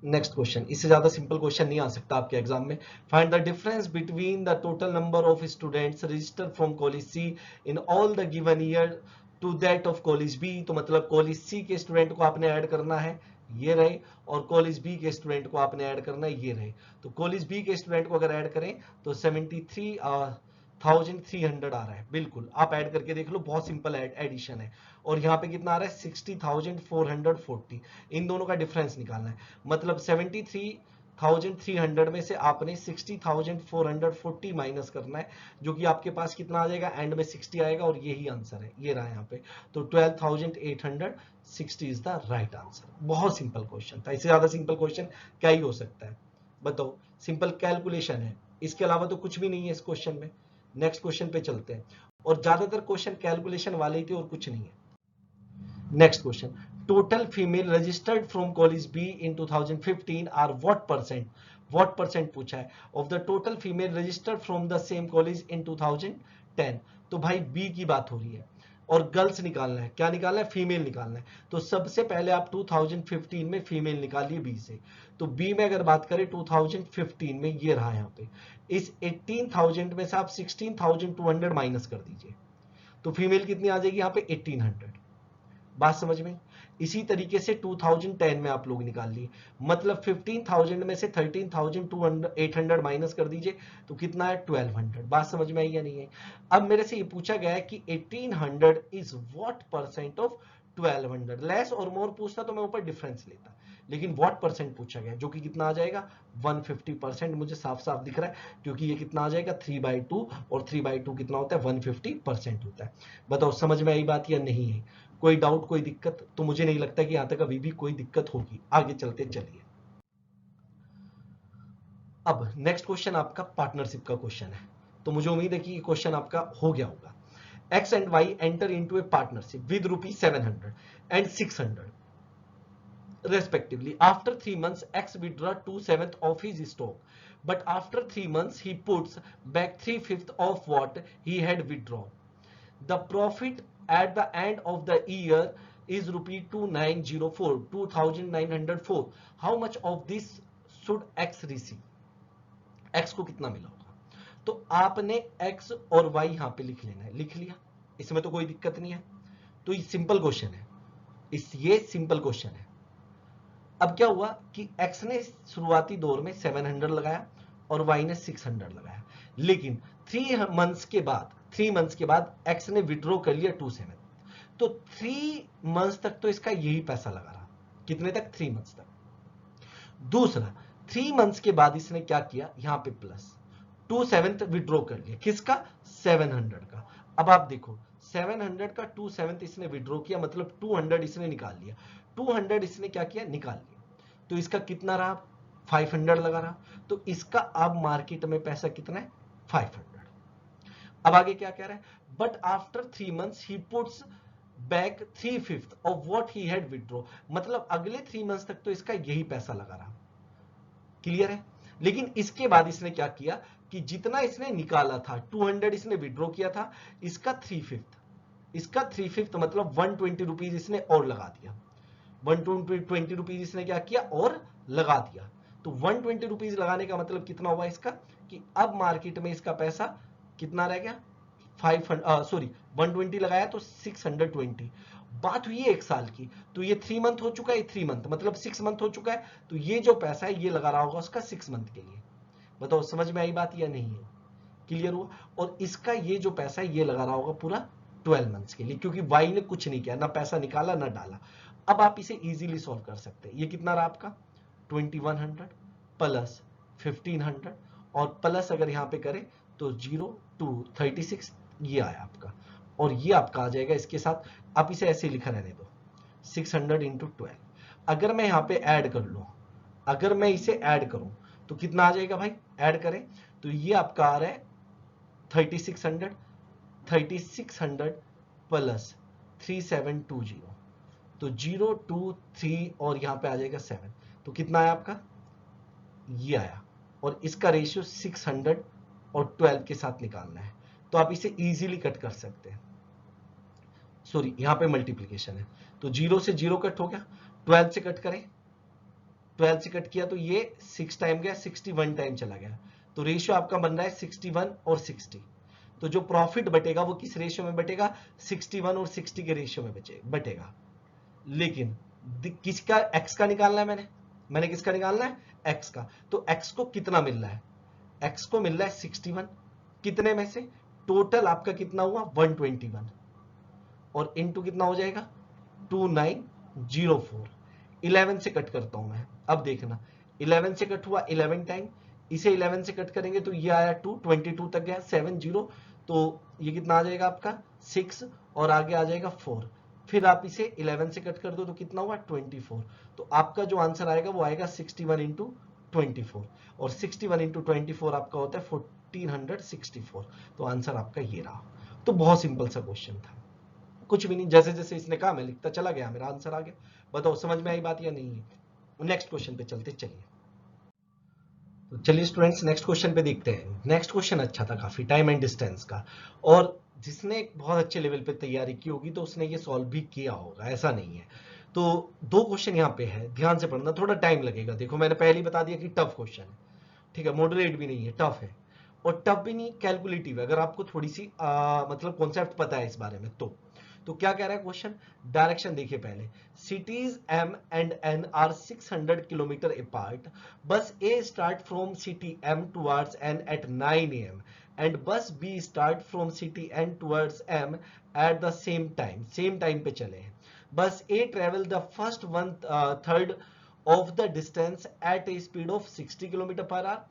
नेक्स्ट क्वेश्चन, इससे ज्यादा सिंपल क्वेश्चन नहीं आ सकता आपके एग्जाम में। Find the difference between the total number of students registered from college C in all the given year to that of college B. तो मतलब कॉलेज सी के स्टूडेंट को आपने ऐड करना है, ये रहे, और कॉलेज बी के स्टूडेंट को आपने ऐड करना है, ये रहे। तो कॉलेज बी के स्टूडेंट को अगर ऐड करें तो 73,300 आ रहा है। बिल्कुल आप ऐड करके देख लो, बहुत सिंपल एडिशन है। और यहाँ पे कितना आ रहा है 60,440। इन दोनों का डिफरेंस निकालना है, मतलब 73,300 में से आपने 60,440 माइनस करना है, जो कि आपके पास कितना आ जाएगा, एंड में 60 आएगा, और यही आंसर है, ये रहा यहाँ पे। तो 12,860 इज द राइट आंसर। बहुत सिंपल क्वेश्चन था, इससे ज्यादा सिंपल क्वेश्चन क्या ही हो सकता है, बताओ। सिंपल कैलकुलेशन है, इसके अलावा तो कुछ भी नहीं है इस क्वेश्चन में। नेक्स्ट क्वेश्चन पे चलते हैं, और ज्यादातर क्वेश्चन कैलकुलेशन वाले ही थे और कुछ नहीं है। Next question, total female registered from college B in 2015 are what percent what percent पूछा है of the total female registered from the same college in 2010। तो भाई बी की बात हो रही है और गर्ल्स निकालना है, क्या निकालना है, फीमेल निकालना है। तो सबसे पहले आप 2015 में फीमेल निकालिए बी से। तो बी में अगर बात करें 2015 में ये रहा यहाँ पे, इस 18,000 में से आप 16,200 माइनस कर दीजिए, तो फीमेल कितनी आ जाएगी यहाँ पे 1800। बात समझ में। इसी तरीके से 2010 में आप लोग निकाल लिए, मतलब 15,000 में से 13,800 माइनस कर दीजिए, तो कितना है 1200। बात समझ में आई या नहीं है। अब मेरे से ये पूछा गया है कि 1800 is what percent of 1200। Less और मोर पूछता तो मैं ऊपर डिफरेंस लेता, लेकिन व्हाट परसेंट पूछा गया, जो कि कितना आ जाएगा 150%। मुझे साफ साफ दिख रहा है, क्योंकि ये कितना आ जाएगा 3/2, और 3/2 कितना होता है 150% होता है। बताओ समझ में आई बात या नहीं है। कोई डाउट, कोई दिक्कत? तो मुझे नहीं लगता कि यहां तक अभी भी कोई दिक्कत होगी। आगे चलते चलिए। अब नेक्स्ट क्वेश्चन आपका पार्टनरशिप का क्वेश्चन है, तो मुझे उम्मीद है कि ये क्वेश्चन आपका हो गया होगा। X and Y enter into a partnership with rupees 700 and 600 respectively. After 3 months, X withdraw 2/7 of his stock, but after 3 months he puts back 3/5 of what he had withdrawn. The profit at the end of the year is rupee 2904. How much of this should X receive? X को कितना मिला होगा? तो आपने X और Y यहां पे लिख लेना है। लिख लिया, इसमें तो कोई दिक्कत नहीं है। तो ये सिंपल क्वेश्चन है, ये सिंपल क्वेश्चन है। अब क्या हुआ कि X ने शुरुआती दौर में 700 लगाया और Y ने 600 लगाया, लेकिन 3 मंथ्स के बाद X ने विड्रॉ कर लिया 2/7। तो 3 मंथ्स तक तो इसका यही पैसा लगा रहा। कितने तक? 3 मंथ्स तक। दूसरा, 3 मंथ्स के बाद इसने क्या किया, यहां पे प्लस 2/7 विड्रॉ कर लिया। किसका? 700 का। अब आप देखो 700 का 2/7 इसने विड्रॉ किया, मतलब 200 इसने निकाल लिया। 200 इसने क्या किया, निकाल लिया। तो इसका कितना रहा? 500 लगा रहा। तो इसका अब मार्केट में पैसा कितना है? 500। अब आगे क्या कह रहा है? But after 3 months he puts back 3/5 of what he had withdraw. मतलब अगले 3 मंथ्स तक तो इसका यही पैसा लगा रहा। क्लियर है? लेकिन इसके बाद इसने क्या किया कि जितना इसने निकाला था 200 इसने विड्रॉ किया था, इसका 3/5 मतलब 120 रुपीज इसने और लगा दिया। 120 रुपीज इसने क्या किया, और लगा दिया। तो 120 रुपीज लगाने का मतलब कितना हुआ इसका, कि अब मार्केट में इसका पैसा कितना रह गया, 120 लगाया तो 620। बात हुई है 1 साल की, तो ये 3 मंथ हो चुका है, 3 मंथ मतलब 6 मंथ हो चुका है। तो ये जो पैसा है ये लगा रहा होगा उसका 6 मंथ के लिए। बताओ समझ में आई बात या नहीं है। क्लियर हुआ? और इसका ये जो पैसा है ये लगा रहा होगा पूरा 12 मंथ्स के लिए, क्योंकि वाई ने कुछ नहीं किया, ना पैसा निकाला ना डाला। अब आप इसे इजीली सॉल्व कर सकते हैं। ये कितना रहा आपका 2100 प्लस 1500, और प्लस अगर यहां पे करें तो 0 to 36, ये आया आपका। और ये आपका आ जाएगा इसके साथ। आप इसे ऐसे लिखा रहने दो 600 इंटू 12। अगर मैं यहां पे ऐड कर लूं, अगर मैं इसे ऐड करूं तो कितना आ जाएगा भाई, ऐड करें तो ये आपका आ रहा है 3600 प्लस 3720, तो 0 2 3 और यहां पे आ जाएगा 7। तो कितना आया आपका, ये आया। और इसका रेशियो 600 और 12 के साथ निकालना है, तो आप इसे इजीली कट कर सकते हैं। सॉरी, यहां पे मल्टीप्लीकेशन है, तो 0 से 0 कट हो गया, 12 से कट करें, 12 से कट किया तो ये 6 टाइम गया, 61 टाइम चला गया। तो रेशियो आपका बन रहा है 61 और 60। तो जो प्रॉफिट बटेगा वो किस रेशियो में बटेगा, 61 और 60 के रेशियो में बटेगा। लेकिन किसका, एक्स का निकालना है मैंने किसका निकालना है, एक्स का। तो एक्स को कितना मिल रहा है, एक्स को मिल रहा है 61, कितने में से, टोटल आपका कितना हुआ 121, और इनटू कितना हो जाएगा 2904। 11 से कट करता हूं मैं, अब देखना 11 से कट हुआ 11 टाइम, इसे 11 से कट करेंगे तो ये आया 2, 22 तक गया 7 0, तो ये कितना आ जाएगा आपका 6, और आगे आ जाएगा 4। फिर आप इसे 11 से कट कर दो तो कितना हुआ 24। तो आपका जो आंसर आएगा वो आएगा 61 इंटू 24, और 61 इंटू 24 आपका होता है 1464। तो आंसर आपका ये रहा। तो बहुत सिंपल सा क्वेश्चन था, कुछ भी नहीं, जैसे जैसे इसने कहा मैं लिखता चला गया, मेरा आंसर आ गया। बताओ समझ में आई बात या नहीं है। नेक्स्ट क्वेश्चन पे चलते चलिए। तो चलिए स्टूडेंट्स नेक्स्ट क्वेश्चन पे देखते हैं। नेक्स्ट क्वेश्चन अच्छा था काफी, टाइम एंड डिस्टेंस का, और जिसने एक बहुत अच्छे लेवल पे तैयारी की होगी तो उसने ये सॉल्व भी किया होगा, ऐसा नहीं है। तो दो क्वेश्चन यहाँ पे है, ध्यान से पढ़ना, थोड़ा टाइम लगेगा। देखो मैंने पहले ही बता दिया कि टफ क्वेश्चन है, ठीक है, मॉडरेट भी नहीं है, टफ है, और टफ भी नहीं, कैलकुलेटिव है, अगर आपको थोड़ी सी मतलब कॉन्सेप्ट पता है इस बारे में तो क्या कह रहा है क्वेश्चन, डायरेक्शन देखिए पहले, cities M and N are 600 kilometre apart. Bus A start from city M towards N at 9 a.m. and bus B start from city N towards M at the same time. Same time पे चले हैं. Bus A travel the first third of the distance at a speed of 60 kilometre per our.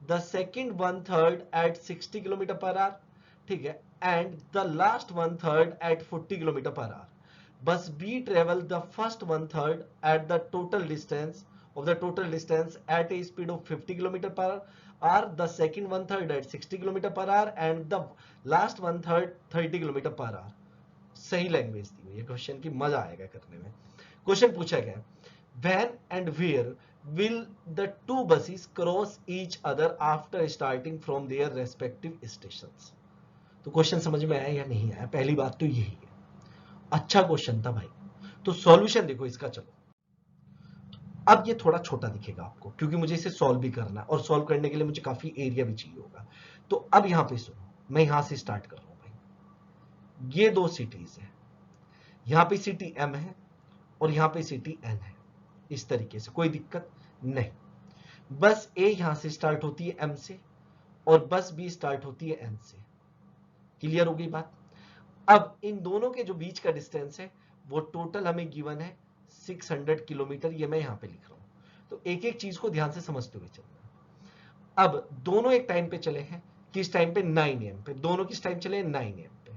The second one third at 60 kilometre per our. ठीक है, and the last one third at 40 kilometre per our. Bus B travel the first one third at the total distance at a speed of 50 kilometre per our, the second one third at 60 kilometre per our and the last one third 30 kilometre per our. सही language दी हुई है question की, मजा आएगा करने में। Question पूछा गया, when and where will the two buses cross each other after starting from their respective stations? तो क्वेश्चन समझ में आया या नहीं आया, पहली बात तो यही है। अच्छा क्वेश्चन था भाई। तो सॉल्यूशन देखो इसका, चलो अब ये थोड़ा छोटा दिखेगा आपको क्योंकि मुझे इसे सॉल्व भी करना है और सॉल्व करने के लिए मुझे काफी एरिया भी चाहिए होगा। तो अब यहां पे सुनो, मैं यहां से स्टार्ट कर रहा हूं भाई। ये दो सिटीज है, यहां पे सिटी एम है और यहां पे सिटी एन है, इस तरीके से, कोई दिक्कत नहीं। बस ए यहां से स्टार्ट होती है एम से और बस बी स्टार्ट होती है एन से। क्लियर हो गई बात? अब इन दोनों के जो बीच का डिस्टेंस है वो टोटल हमें गिवन है 600 किलोमीटर, ये मैं यहां पे लिख रहा हूं। तो एक एक चीज को ध्यान से समझते हुए चलना। अब दोनों एक टाइम पे चले हैं, किस टाइम पे, 9 AM पे, दोनों किस टाइम चले, 9 AM पे।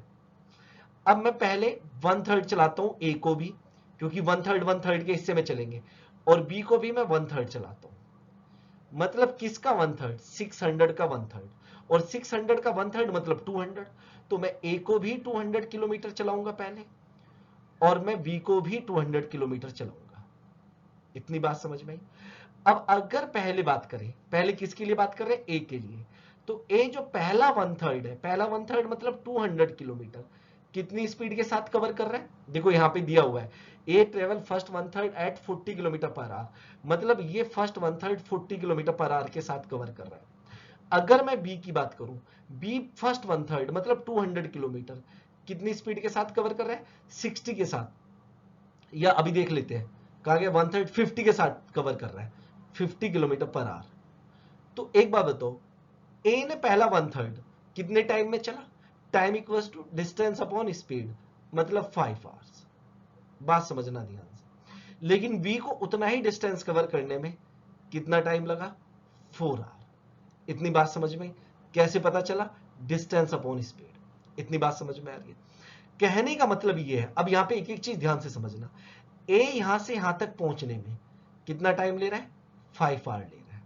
अब मैं पहले 1/3 चलाता हूं ए को भी, क्योंकि 1/3 के हिस्से में चलेंगे, और बी को भी मैं 1/3 चलाता हूं। मतलब किसका 1/3, 600 का 1/3, और 600 का 1/3 मतलब 200। तो मैं ए को भी 200 किलोमीटर चलाऊंगा पहले, और मैं बी को भी 200 किलोमीटर चलाऊंगा। इतनी बात समझ में आई? अब अगर पहले बात करें, पहले किसके लिए बात कर रहे हैं, ए के लिए, तो ए जो पहला 1/3 है, पहला 1/3 मतलब 200 किलोमीटर, कितनी स्पीड के साथ कवर कर रहा है, देखो यहां पे दिया हुआ है, A travel first 1/3 at 40 kilometre per hour, मतलब ये फर्स्ट 1/3 40 किलोमीटर पर आवर के साथ कवर कर रहा है। अगर मैं बी की बात करूं, बी फर्स्ट 1/3 मतलब 200 किलोमीटर कितनी स्पीड के साथ कवर कर रहा है, 60 के साथ, या अभी देख लेते हैं, कहा गया 1/3 50 के साथ कवर कर रहा है, 50 किलोमीटर पर आवर। तो एक बात बताओ, ए ने पहला 1/3 कितने टाइम में चला, time equals to distance upon speed, मतलब 5 आवर्स। बात समझना ध्यान से। लेकिन बी को उतना ही डिस्टेंस कवर करने में कितना टाइम लगा, 4 आवर। इतनी बात समझ में? कैसे पता चला, डिस्टेंस अपॉन स्पीड। इतनी बात समझ में आ रही है? कहने का मतलब ये है, अब यहां पे एक एक चीज ध्यान से समझना, ए यहां से यहां तक पहुंचने में कितना टाइम ले रहा है, 5 आवर ले रहा है,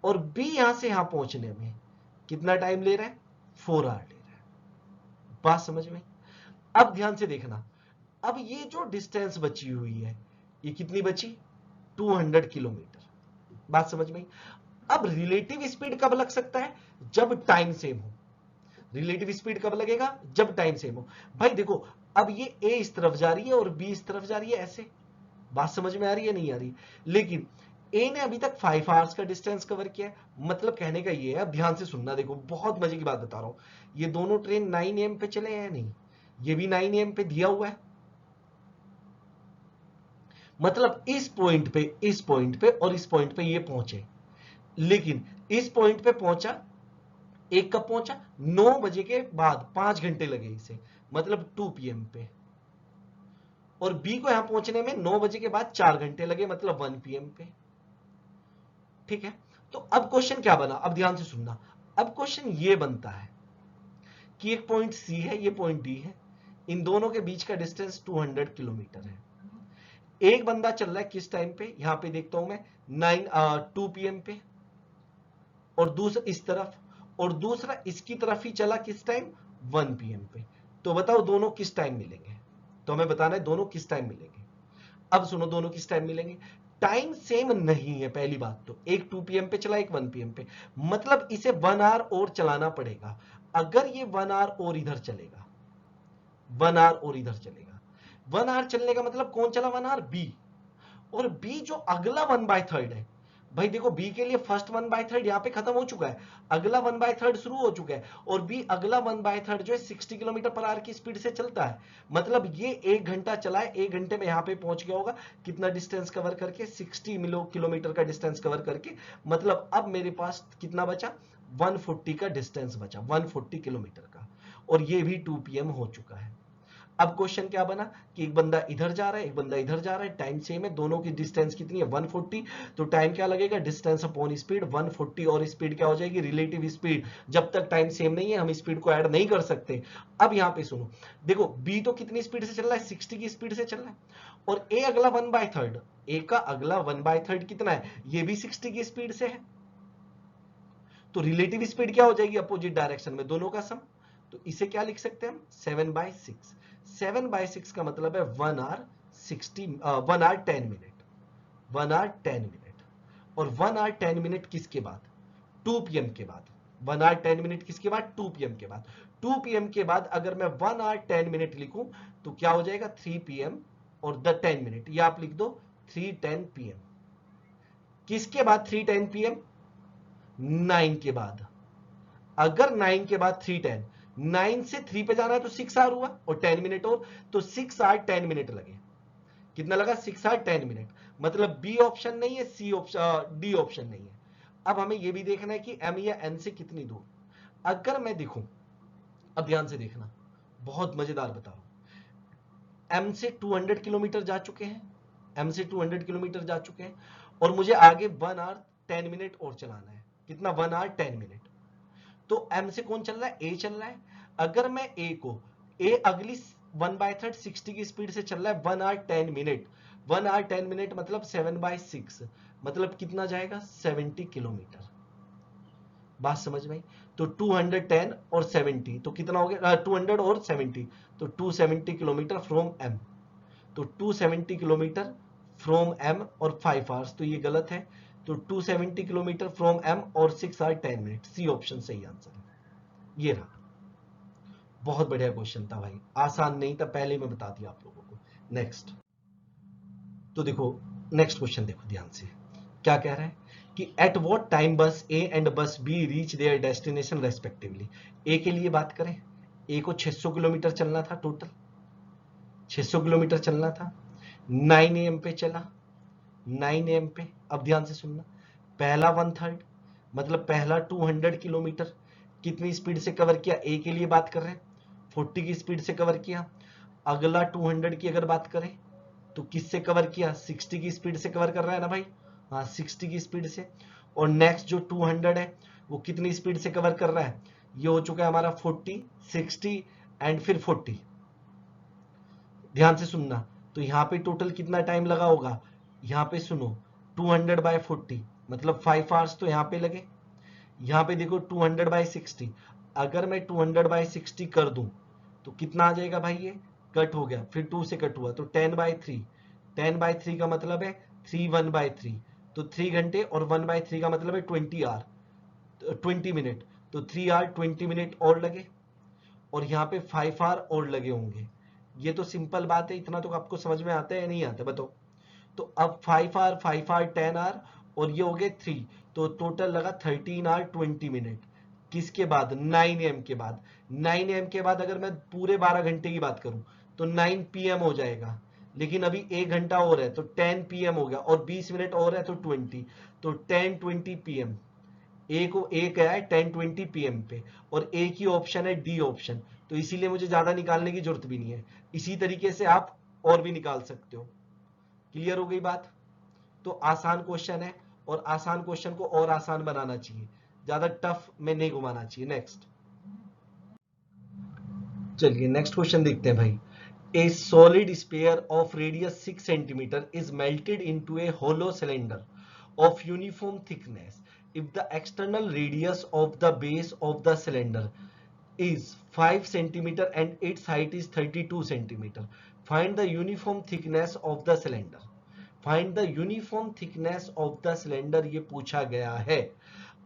और बी यहां से यहां पहुंचने में कितना टाइम ले रहा है, 4 आवर ले रहा है। बात समझ में? अब ध्यान से देखना, अब ये जो डिस्टेंस बची हुई है, ये कितनी बची, 200 किलोमीटर। बात समझ में? अब रिलेटिव स्पीड कब लग सकता है, जब टाइम सेम हो। रिलेटिव स्पीड कब लगेगा, जब टाइम सेम हो। भाई देखो, अब ये ए इस तरफ जा रही है और बी इस तरफ जा रही है, ऐसे। बात समझ में आ रही है, नहीं आ रही? लेकिन ए ने अभी तक 5 आवर्स का डिस्टेंस कवर किया है, मतलब कहने का ये है, अब ध्यान से सुनना, देखो बहुत मजे की बात बता रहा हूं, ये दोनों ट्रेन 9 AM पे चले हैं या नहीं, ये भी 9 AM पे दिया हुआ है, मतलब इस पॉइंट पे, इस पॉइंट पे और इस पॉइंट पे ये पहुंचे। लेकिन इस पॉइंट पे पहुंचा, एक कब पहुंचा, 9 बजे के बाद, 5 घंटे लगे इसे, मतलब 2 PM पे। और बी को यहां पहुंचने में 9 बजे के बाद 4 घंटे लगे, मतलब 1 PM पे। ठीक है, तो अब क्वेश्चन क्या बना, अब ध्यान से सुनना। अब क्वेश्चन ये बनता है कि एक पॉइंट सी है, ये पॉइंट डी है, इन दोनों के बीच का डिस्टेंस 200 किलोमीटर है। एक बंदा चल रहा है किस टाइम पे, यहां पे देखता हूं मैं 2 PM पे, और दूसरा इस तरफ, और दूसरा इसकी तरफ ही चला किस टाइम, 1 PM पे। तो बताओ दोनों किस टाइम मिलेंगे, तो हमें बताना है दोनों किस टाइम मिलेंगे। अब सुनो, दोनों किस टाइम मिलेंगे, टाइम सेम नहीं है पहली बात तो, एक 2 पीएम पे चला, एक 1 पीएम पे, मतलब इसे 1 आवर और चलाना पड़ेगा। अगर ये 1 आवर और इधर चलेगा, 1 आवर और इधर चलेगा, 1 आवर चलने का मतलब कौन चला 1 आवर? बी। और बी जो अगला 1/3 है, भाई देखो बी के लिए फर्स्ट 1/3 यहां पे खत्म हो चुका है, अगला 1/3 शुरू हो चुका है, और बी अगला 1/3 जो है 60 किलोमीटर पर आवर की स्पीड से चलता है। मतलब ये 1 घंटा चला है, 1 घंटे में यहां पे पहुंच गया होगा, कितना डिस्टेंस कवर करके? 60 किलोमीटर का डिस्टेंस कवर करके। मतलब अब मेरे पास कितना बचा? 140 का डिस्टेंस बचा, 140 किलोमीटर का, और ये भी 2 पीएम हो चुका है। अब क्वेश्चन क्या बना कि एक बंदा इधर जा रहा है, एक बंदा इधर जा रहा है, टाइम सेम है, दोनों की डिस्टेंस कितनी है? 140। तो टाइम क्या लगेगा? डिस्टेंस अपॉन स्पीड 140, और स्पीड क्या हो जाएगी? Relative speed. जब तक टाइम सेम नहीं है हम स्पीड को ऐड नहीं कर सकते। अब यहां पे सुनो, देखो बी तो कितनी स्पीड से चल रहा है? 60 की स्पीड से चल रहा है, और ए अगला 1/3, ए का अगला 1/3 कितना है? ये भी 60 की स्पीड से है। तो रिलेटिव स्पीड क्या हो जाएगी? अपोजिट डायरेक्शन में दोनों का सम। तो इसे क्या लिख सकते हैं हम? 7/6। 7/6 का मतलब है 1 hour 1 hour 10 minute, 1 hour 10 minute. और 1 आवर 10 मिनट किसके बाद? 2 पीएम के बाद। 1 आवर 10 मिनट किसके बाद? 2 पीएम के बाद। 2 पीएम के बाद अगर मैं 1 आवर 10 मिनट लिखूं तो क्या हो जाएगा? 3 पीएम और द 10 मिनट, या आप लिख दो 3:10 पीएम। किसके बाद 3:10 पीएम? 9 के बाद। अगर 9 के बाद 3:10, 9 से 3 पे जाना है तो 6 आवर हुआ, और 10 मिनट और, तो 6 आवर 10 मिनट लगे। कितना लगा? 6 आवर 10 मिनट। मतलब बी ऑप्शन नहीं है, सी ऑप्शन, डी ऑप्शन नहीं है। अब हमें यह भी देखना है कि एम या एन से कितनी दूर। अगर मैं देखूं, अब ध्यान से देखना, बहुत मजेदार बता रहा हूं। एम से 200 किलोमीटर जा चुके हैं, एम से 200 किलोमीटर जा चुके हैं, और मुझे आगे 1 आवर 10 मिनट और चलाना है। कितना? 1 आवर 10 मिनट। तो एम से कौन चल रहा है? ए चल रहा है। अगर मैं ए को, ए अगली 1/3 60 की स्पीड से चल रहा है 1 आवर 10 मिनट, 1 आवर 10 मिनट मतलब 7/6, मतलब कितना जाएगा? 70 किलोमीटर। बात समझ में आई? तो 210 और 70 तो कितना हो गया? 200 और 70, तो 270 किलोमीटर फ्रॉम एम। तो 270 किलोमीटर फ्रॉम एम और 5 आवर्स, तो ये गलत है। तो 270 किलोमीटर फ्रॉम एम और 6 आवर 10 मिनट, सी ऑप्शन सही आंसर है। ये रहा। बहुत बढ़िया क्वेश्चन था भाई, आसान नहीं था, पहले मैं बता दिया आप लोगों को। नेक्स्ट, तो देखो नेक्स्ट क्वेश्चन देखो ध्यान से, क्या कह रहा है कि eight what time bus A and bus B reach their destination respectively. A के लिए बात करें, ए को 600 किलोमीटर चलना था, टोटल 600 किलोमीटर चलना था, 9 AM पे चला, 9 AM पे। अब ध्यान से सुनना, पहला 1/3 मतलब पहला 200 किलोमीटर कितनी स्पीड से कवर किया? ए के लिए बात कर रहे हैं, 40 की स्पीड से कवर किया। अगला 200 की अगर बात करें तो किससे कवर किया? 60 की स्पीड से कवर कर रहा है ना भाई, हाँ 60 की स्पीड से। और नेक्स्ट जो 200 है वो कितनी स्पीड से कवर कर रहा है? ये हो चुका है हमारा 40, 60 एंड फिर 40। ध्यान से सुनना, तो यहां पे टोटल कितना टाइम लगा होगा? यहां पे सुनो, 200/40 मतलब 5 आवर्स तो यहां पे लगे। यहां पे देखो 200/60, अगर मैं 200/60 कर दूं तो कितना आ जाएगा भाई? ये कट हो गया, फिर 2 से कट हुआ तो 10/3। 10/3 का मतलब है 3 1/3, तो 3 घंटे, और 1/3 का मतलब है 20 आवर, 20 मिनट। तो 3 आवर 20 मिनट और लगे, और यहाँ पे 5 आवर और लगे होंगे। ये तो सिंपल बात है, इतना तो आपको समझ में आता है या नहीं आता बताओ? तो अब 5 आवर 5 आवर 10 आवर, और ये हो गए 3, तो टोटल लगा 13 आवर 20 मिनट। किसके बाद? 9 AM के बाद। 9 AM के बाद अगर मैं पूरे 12 घंटे की बात करूं तो 9 PM हो जाएगा, लेकिन अभी 1 घंटा और है तो 10 PM हो गया, और 20 मिनट और है तो 20, तो 10:20 PM। ए को ए गया है 10:20 PM पे, और एक ही ऑप्शन है डी ऑप्शन, तो इसीलिए मुझे ज्यादा निकालने की जरूरत भी नहीं है। इसी तरीके से आप और भी निकाल सकते हो। क्लियर हो गई बात? तो आसान क्वेश्चन है, और आसान क्वेश्चन को और आसान बनाना चाहिए, ज्यादा टफ में नहीं घुमाना चाहिए। नेक्स्ट, चलिए नेक्स्ट क्वेश्चन देखते हैं भाई। A solid sphere of radius 6 centimeter is melted into a hollow cylinder of uniform thickness if the external radius of the base of the cylinder is 5 centimeter and its height is 32 centimeter. Find the uniform thickness of the cylinder. Find the uniform thickness of the cylinder, ये पूछा गया है।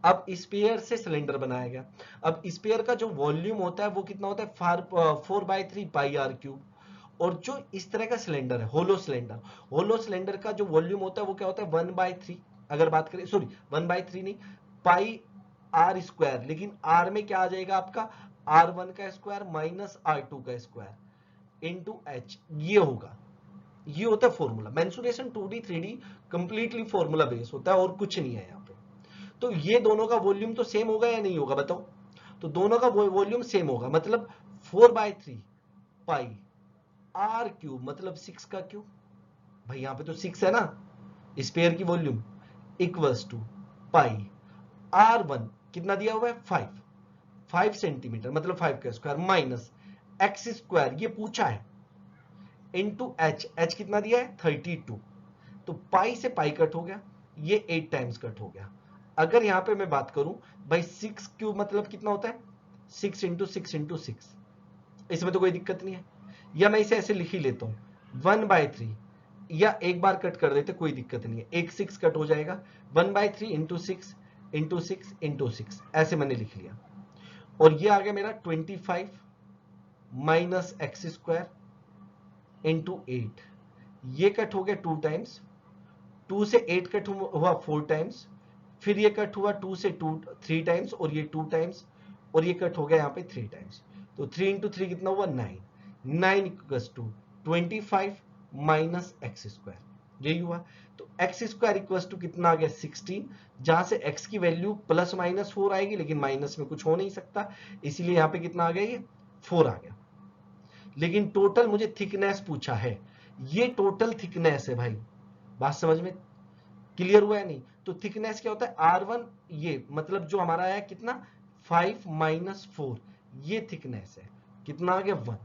अब spare से cylinder बनाया गया। अब spare का जो वॉल्यूम होता है वो कितना होता है 4/3 पाई आर क्यूब। और जो इस तरह का सिलेंडर है होलो सिलेंडर का जो वॉल्यूम होता है वो क्या होता है 1/3, अगर बात करें, सॉरी 1/3 नहीं, पाई आर स्क्वायर, लेकिन आर में क्या आ जाएगा आपका R1 का स्क्वायर माइनस R2 का स्क्वायर इंटू एच, ये होगा। ये होता है formula. Mensuration 2D 3D completely formula base होता है और कुछ नहीं है यहाँ पे। तो ये दोनों का वॉल्यूम तो सेम होगा या नहीं होगा बताओ? तो दोनों का वॉल्यूम सेम होगा, मतलब 4/3 पाई आर क्यूब, मतलब 6 का क्यूब, भाई यहाँ पे तो 6 है ना स्पेयर की volume, equals to pi R1 कितना दिया हुआ है 5 सेंटीमीटर, मतलब 5 का स्क्वायर माइनस एक्स स्क्वायर, ये पूछा है, इंटू एच कितना दिया है 32। तो पाई से पाई कट हो गया, ये 8 टाइम्स कट हो गया। अगर यहां पे मैं बात करूं भाई 6 क्यूब मतलब कितना होता है 6 इंटू 6 इंटू 6, इसमें तो कोई दिक्कत नहीं है। या मैं इसे ऐसे लिख ही लेता हूं 1/3, या एक बार कट कर देते कोई दिक्कत नहीं है, एक 6 कट हो जाएगा, 1/3 इंटू 6 इंटू 6 इंटू 6, ऐसे मैंने लिख लिया। और ये आ गया मेरा 25 माइनस एक्स स्क्वायर इंटू 8, ये कट हो गया 2 टाइम्स, 2 से 8 कट हुआ 4 टाइम्स, फिर ये कट हुआ 2 से 3 टाइम्स, और ये 2 टाइम्स, और ये कट हो गया यहाँ पे 3 टाइम्स। तो 3 इंटू 3 कितना हुआ 9 equals to 25 minus X square, यही हुआ। तो एक्स स्क्वायर इक्वल्स टू कितना आ गया 16, जहां से एक्स की वैल्यू प्लस माइनस 4 आएगी, लेकिन माइनस में कुछ हो नहीं सकता, इसीलिए यहाँ पे कितना आ गया ये 4 आ गया। लेकिन टोटल मुझे थिकनेस पूछा है, ये टोटल थिकनेस है भाई, बात समझ में क्लियर हुआ है नहीं? तो थिकनेस क्या होता है R1, ये मतलब जो हमारा है कितना 5 माइनस 4, ये थिकनेस है, कितना आ गया 1।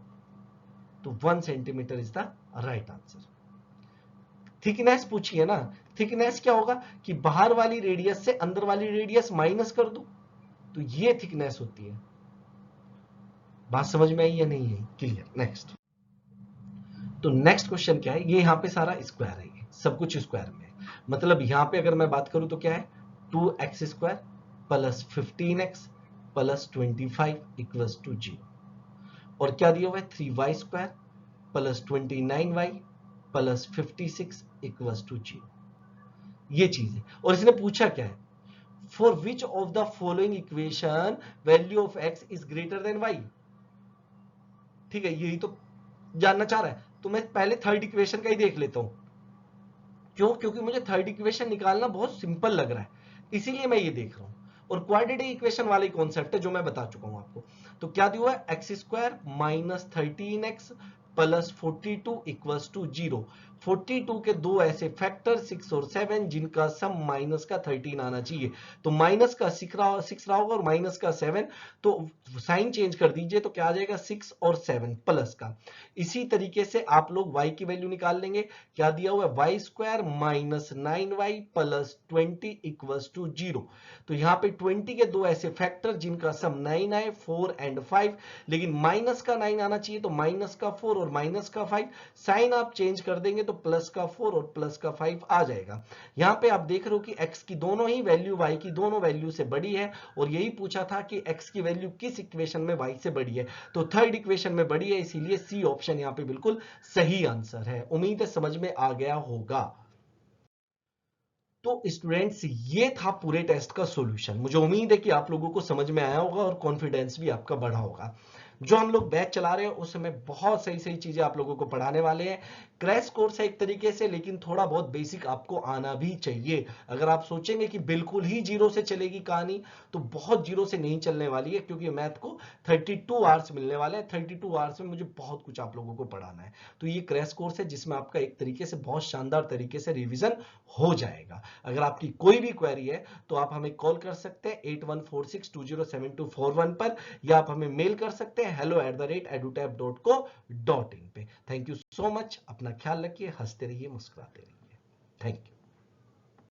तो 1 centimetre is the right answer. Thickness पूछिए ना, थिकनेस क्या होगा कि बाहर वाली रेडियस से अंदर वाली रेडियस माइनस कर दो, तो ये थिकनेस होती है। बात समझ में आई या नहीं है? क्लियर। नेक्स्ट। तो नेक्स्ट क्वेश्चन क्या है, ये यहां पे सारा स्क्वायर है, ये सब कुछ स्क्वायर में है। मतलब यहां पे अगर मैं बात करूं तो क्या है 2x square plus 15x plus 25 equals to 0, और क्या दिया हुआ है 3y square plus 29y plus 56 equals to 0, ये चीज है। और इसने पूछा क्या है, for which of the following equation value of x is greater than y। ठीक है, यही तो जानना चाह रहा है। तो मैं पहले थर्ड इक्वेशन का ही देख लेता हूं, क्यों? क्योंकि मुझे थर्ड इक्वेशन निकालना बहुत सिंपल लग रहा है, इसीलिए मैं ये देख रहा हूं। और क्वाड्रेटिक इक्वेशन वाली कॉन्सेप्ट है जो मैं बता चुका हूं आपको। तो क्या दिया हुआ है X square minus 13x plus 42 equals to 0। 42 के दो ऐसे फैक्टर 6 और 7 जिनका सम माइनस का 13 आना चाहिए। तो माइनस का 6 रहा होगा और माइनस का 7, तो साइन चेंज कर दीजिए, तो क्या आ जाएगा 6 और 7 प्लस का। इसी तरीके से आप लोग y की वैल्यू निकाल लेंगे। क्या दिया हुआ है Y square minus 9y plus 20 equals to 0। तो यहाँ पे 20 के दो ऐसे फैक्टर जिनका सम 9 आए, 4 एंड 5, लेकिन माइनस का 9 आना चाहिए, तो माइनस का 4 और माइनस का 5, साइन आप चेंज कर देंगे तो प्लस का 4 और प्लस का 5 आ जाएगा। यहाँ पे आप देख रहे हो कि x की दोनों ही वैल्यू y की दोनों वैल्यू से बड़ी है, और यही पूछा था कि x की वैल्यू किस इक्वेशन में y से बड़ी है, तो थर्ड इक्वेशन में बड़ी है, इसीलिए सी ऑप्शन यहाँ पे बिल्कुल सही आंसर है। उम्मीद है समझ में आ गया होगा। तो स्टूडेंट्स ये था पूरे टेस्ट का सॉल्यूशन। मुझे उम्मीद है कि आप लोगों को समझ में आया होगा और कॉन्फिडेंस भी आपका बढ़ा होगा। जो हम लोग बैच चला रहे हैं उस समय बहुत सही सही चीजें आप लोगों को पढ़ाने वाले हैं। क्रैश कोर्स है एक तरीके से, लेकिन थोड़ा बहुत बेसिक आपको आना भी चाहिए। अगर आप सोचेंगे कि बिल्कुल ही जीरो से चलेगी कहानी, तो बहुत जीरो से नहीं चलने वाली है, क्योंकि मैथ को 32 आवर्स मिलने वाले हैं। 32 आवर्स में मुझे बहुत कुछ आप लोगों को पढ़ाना है। तो ये क्रैश कोर्स है जिसमें आपका एक तरीके से बहुत शानदार तरीके से रिविजन हो जाएगा। अगर आपकी कोई भी क्वेरी है तो आप हमें कॉल कर सकते हैं 8146207241 पर, या आप हमें मेल कर सकते हैं hello@edutap.co.in पे। Thank you so much. अपना ख्याल रखिए, हंसते रहिए, मुस्कुराते रहिए। Thank you.